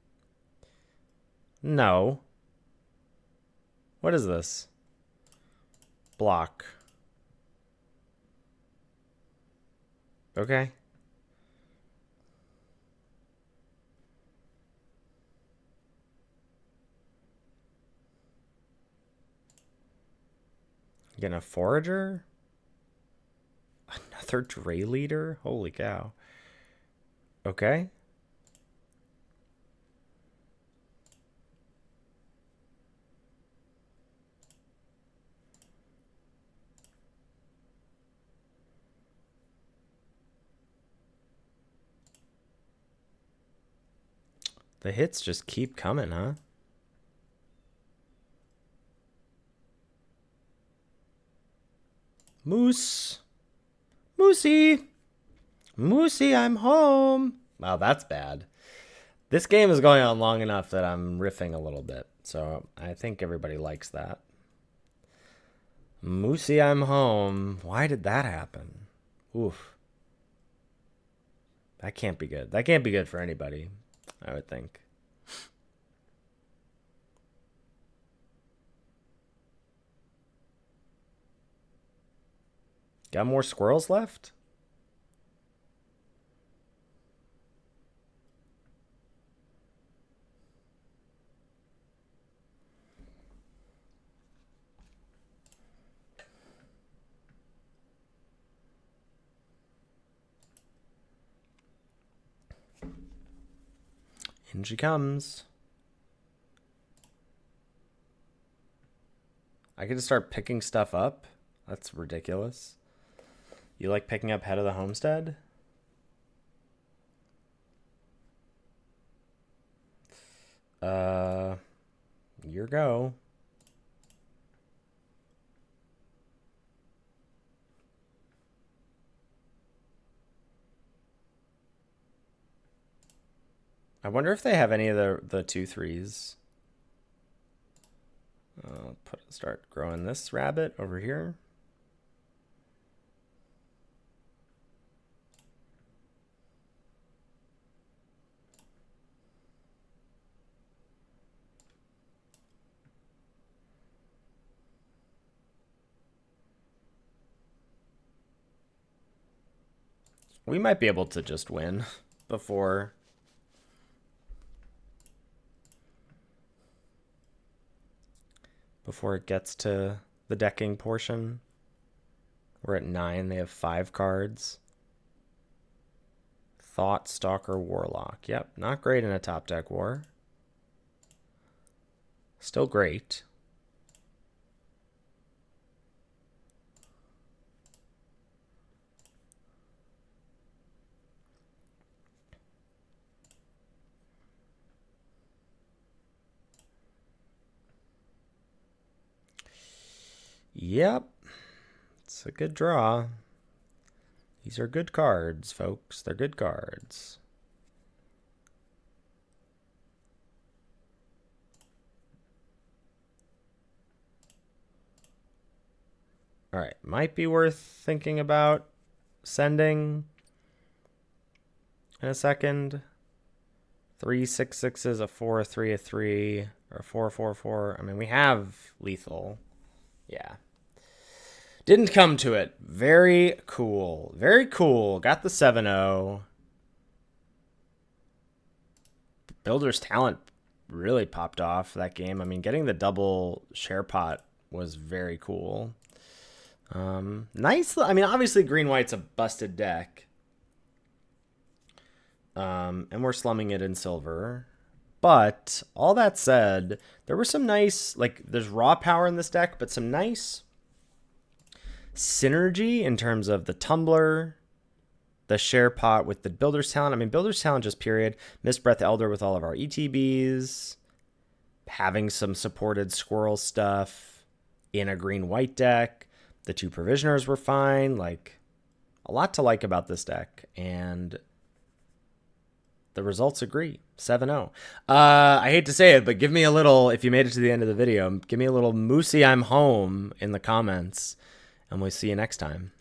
No. What is this? Block. Okay. Getting a forager? Another Dray leader? Holy cow. Okay. The hits just keep coming, huh? Moose. Moosey. Moosey, I'm home. Wow, that's bad. This game is going on long enough that I'm riffing a little bit. So I think everybody likes that. Moosey, I'm home. Why did that happen? Oof. That can't be good. That can't be good for anybody, I would think. Got more squirrels left? In she comes. I get to start picking stuff up? That's ridiculous. You like picking up Head of the Homestead? Your go. I wonder if they have any of the 2/3s. I'll start growing this rabbit over here. We might be able to just win before it gets to the decking portion. We're at 9. They have 5 cards. Thought, Stalker, Warlock. Yep, not great in a top deck war. Still great. Yep. It's a good draw. These are good cards, folks. They're good cards. All right. Might be worth thinking about sending in a second. 3 6/6s, a 4 3 a 3, or 4 4 4. I mean, we have lethal. Yeah. Didn't come to it. Very cool. Very cool. Got the 7-0. Builder's Talent really popped off that game. I mean, getting the double share pot was very cool. Nice. I mean, obviously green-white's a busted deck. And we're slumming it in silver. But all that said, there were some nice, like, there's raw power in this deck, but some nice synergy in terms of the tumbler, the share pot with the Builder's Talent. I mean, Builder's Talent just period. Mist Breath Elder with all of our ETBs. Having some supported squirrel stuff in a green-white deck. The 2 Provisioners were fine. Like, a lot to like about this deck. And the results agree. 7-0. I hate to say it, but give me a little, if you made it to the end of the video, give me a little Moosey I'm home in the comments. And we'll see you next time.